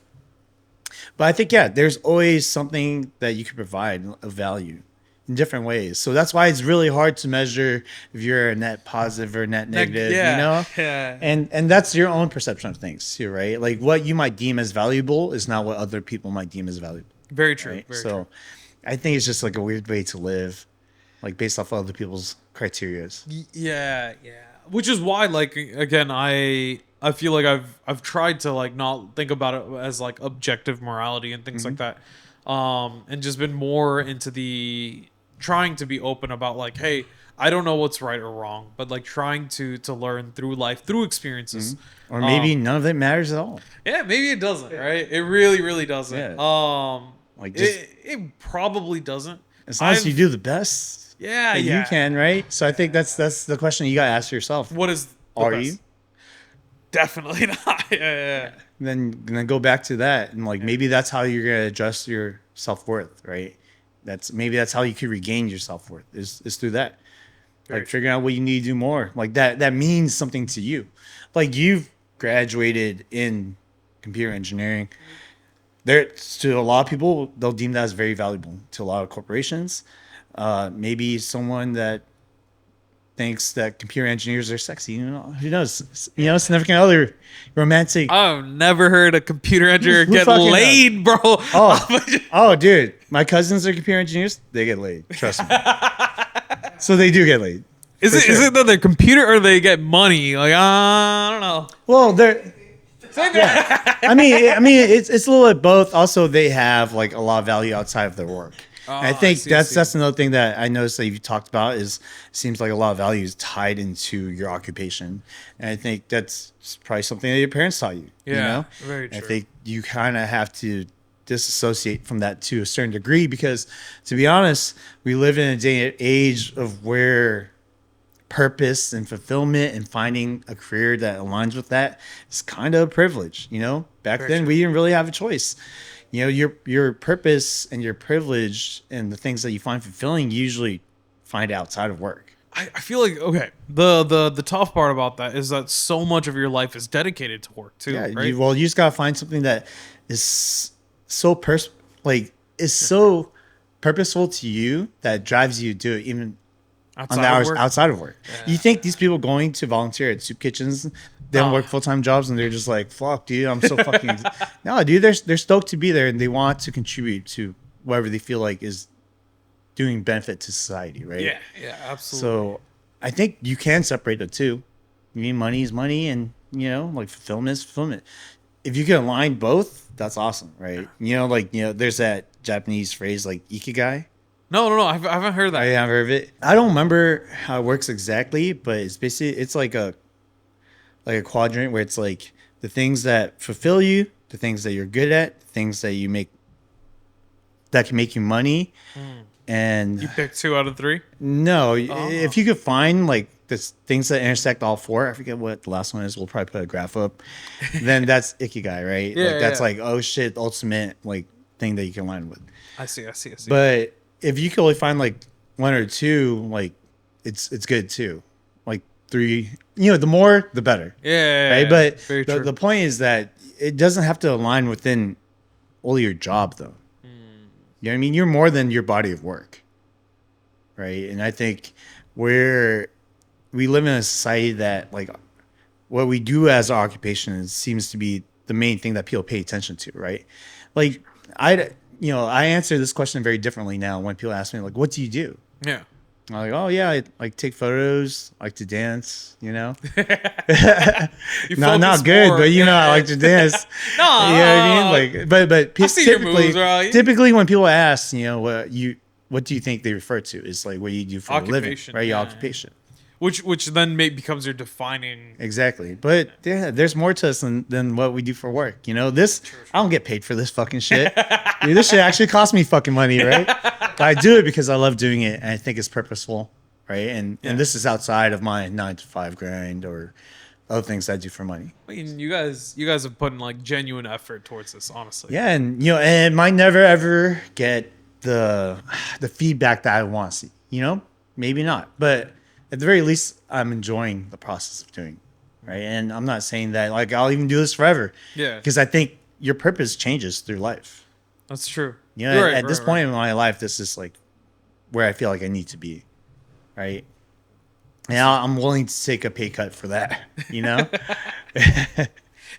S2: But I think, yeah, there's always something that you can provide of value in different ways. So that's why it's really hard to measure if you're a net positive or net negative,
S1: yeah,
S2: you know?
S1: yeah.
S2: And that's your own perception of things too, right? Like what you might deem as valuable is not what other people might deem as valuable.
S1: Very true.
S2: Right?
S1: Very
S2: So
S1: true.
S2: I think it's just like a weird way to live, like based off other people's criterias.
S1: Yeah. Which is why, like, again, I feel like I've tried to like not think about it as like objective morality and things like that, and just been more into the trying to be open about like, hey, I don't know what's right or wrong, but like trying to learn through life, through experiences.
S2: Or maybe none of it matters at all.
S1: Yeah, maybe it doesn't, right? It really, really doesn't.
S2: Yeah. Like just
S1: It probably doesn't.
S2: as long as you do the best
S1: Yeah,
S2: that
S1: yeah.
S2: you can, right? So I think that's the question you gotta ask yourself.
S1: What is the
S2: Are
S1: best?
S2: you?
S1: Definitely not. Yeah.
S2: Then go back to that, and like maybe that's how you're gonna adjust your self-worth, right? That's how you could regain your self-worth is through that.
S1: Very
S2: Like figuring out what you need to do more. Like that means something to you. Like you've graduated in computer engineering. There to a lot of people, they'll deem that as very valuable. To a lot of corporations, maybe someone that thinks that computer engineers are sexy. You know, who knows? You know, significant other, romantic.
S1: I've never heard a computer engineer
S2: Who
S1: get
S2: fucking
S1: laid, bro.
S2: Oh, dude, my cousins are computer engineers. They get laid. Trust me. So they do get laid.
S1: Is it that they're computer or they get money? Like I don't know.
S2: Well, they're. Yeah. I mean, it's a little bit both. Also, they have like a lot of value outside of their work. And I think that's another thing that I noticed that you talked about is it seems like a lot of value is tied into your occupation, and I think that's probably something that your parents taught you.
S1: Yeah,
S2: you know?
S1: very true.
S2: I think you kind of have to disassociate from that to a certain degree because, to be honest, we live in a day and age of where purpose and fulfillment and finding a career that aligns with that is kind of a privilege. You know, back then we didn't really have a choice. You know, your purpose and your privilege and the things that you find fulfilling you usually find outside of work.
S1: I feel like okay. The tough part about that is that so much of your life is dedicated to work too.
S2: Yeah,
S1: right?
S2: you just gotta find something that is so so purposeful to you that drives you to do it even on the hours outside of work. Yeah. You think these people going to volunteer at soup kitchens, they don't work full-time jobs and they're just like, fuck, dude, I'm so fucking... No, dude, they're stoked to be there and they want to contribute to whatever they feel like is doing benefit to society, right?
S1: Yeah, absolutely.
S2: So I think you can separate the two. I mean, money is money and, you know, like fulfillment is fulfillment. If you can align both, that's awesome, right? You know, like, you know, there's that Japanese phrase like ikigai.
S1: No, I haven't heard that.
S2: I haven't heard of it. I don't remember how it works exactly, but it's basically it's like a quadrant where it's like the things that fulfill you, the things that you're good at, the things that you make that can make you money, and
S1: you pick 2 out of 3.
S2: No, if you could find like the things that intersect all 4, I forget what the last one is. We'll probably put a graph up. Then that's ikigai, right?
S1: Yeah,
S2: like that's like oh shit, ultimate like thing that you can align with.
S1: I see.
S2: But if you can only find like 1 or 2, like it's good too. Like 3, you know, the more the better.
S1: Yeah.
S2: Right. But
S1: the
S2: point is that it doesn't have to align within only your job though. You know what I mean? You're more than your body of work. Right. And I think we live in a society that like what we do as our occupation seems to be the main thing that people pay attention to. Right. Like I answer this question very differently now when people ask me, like, what do you do?
S1: Yeah.
S2: I'm like, oh, yeah, I like take photos, I like to dance, you know? Not good, but, you know, I like to dance. You know what I mean? Like, but typically when people ask, you know, what do you think they refer to is like what you do for a living, right? Your occupation.
S1: Which then becomes your defining.
S2: Exactly. But yeah, there's more to us than what we do for work. You know, I don't get paid for this fucking shit. Dude, this shit actually costs me fucking money, right? But I do it because I love doing it and I think it's purposeful, right? And this is outside of my 9-to-5 grind or other things I do for money.
S1: I mean, you guys have put in like genuine effort towards this, honestly.
S2: Yeah, and you know, and it might never ever get the feedback that I want to see. You know, maybe not, but at the very least, I'm enjoying the process of doing it, right? And I'm not saying that like I'll even do this forever.
S1: Yeah.
S2: Because I think your purpose changes through life.
S1: That's true.
S2: You know, at this point in my life, this is like where I feel like I need to be, right? And I'm willing to take a pay cut for that, you know?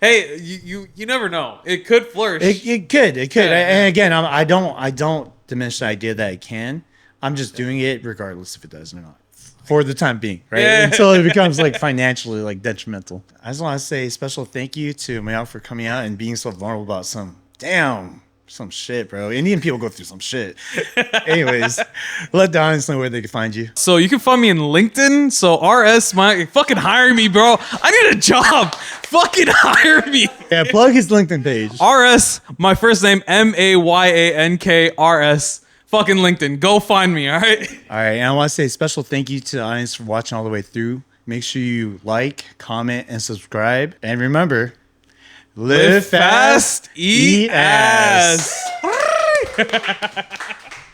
S1: Hey, you never know. It could flourish.
S2: It could. And again, I don't diminish the idea that it can. I'm just doing it regardless if it does or not. For the time being, right? Yeah. Until it becomes like financially like detrimental. I just want to say a special thank you to Mayank for coming out and being so vulnerable about some damn some shit, bro. Indian people go through some shit. Anyways, let the audience know where they can find you.
S1: So you can find me in LinkedIn. So RS, fucking hire me, bro. I need a job. Fucking hire me.
S2: Yeah, plug his LinkedIn page.
S1: RS, my first name, MAYANK RS. Fucking LinkedIn. Go find me, all right?
S2: All right, and I want to say a special thank you to the audience for watching all the way through. Make sure you like, comment, and subscribe. And remember, live fast,
S1: eat
S2: ass.
S1: ass.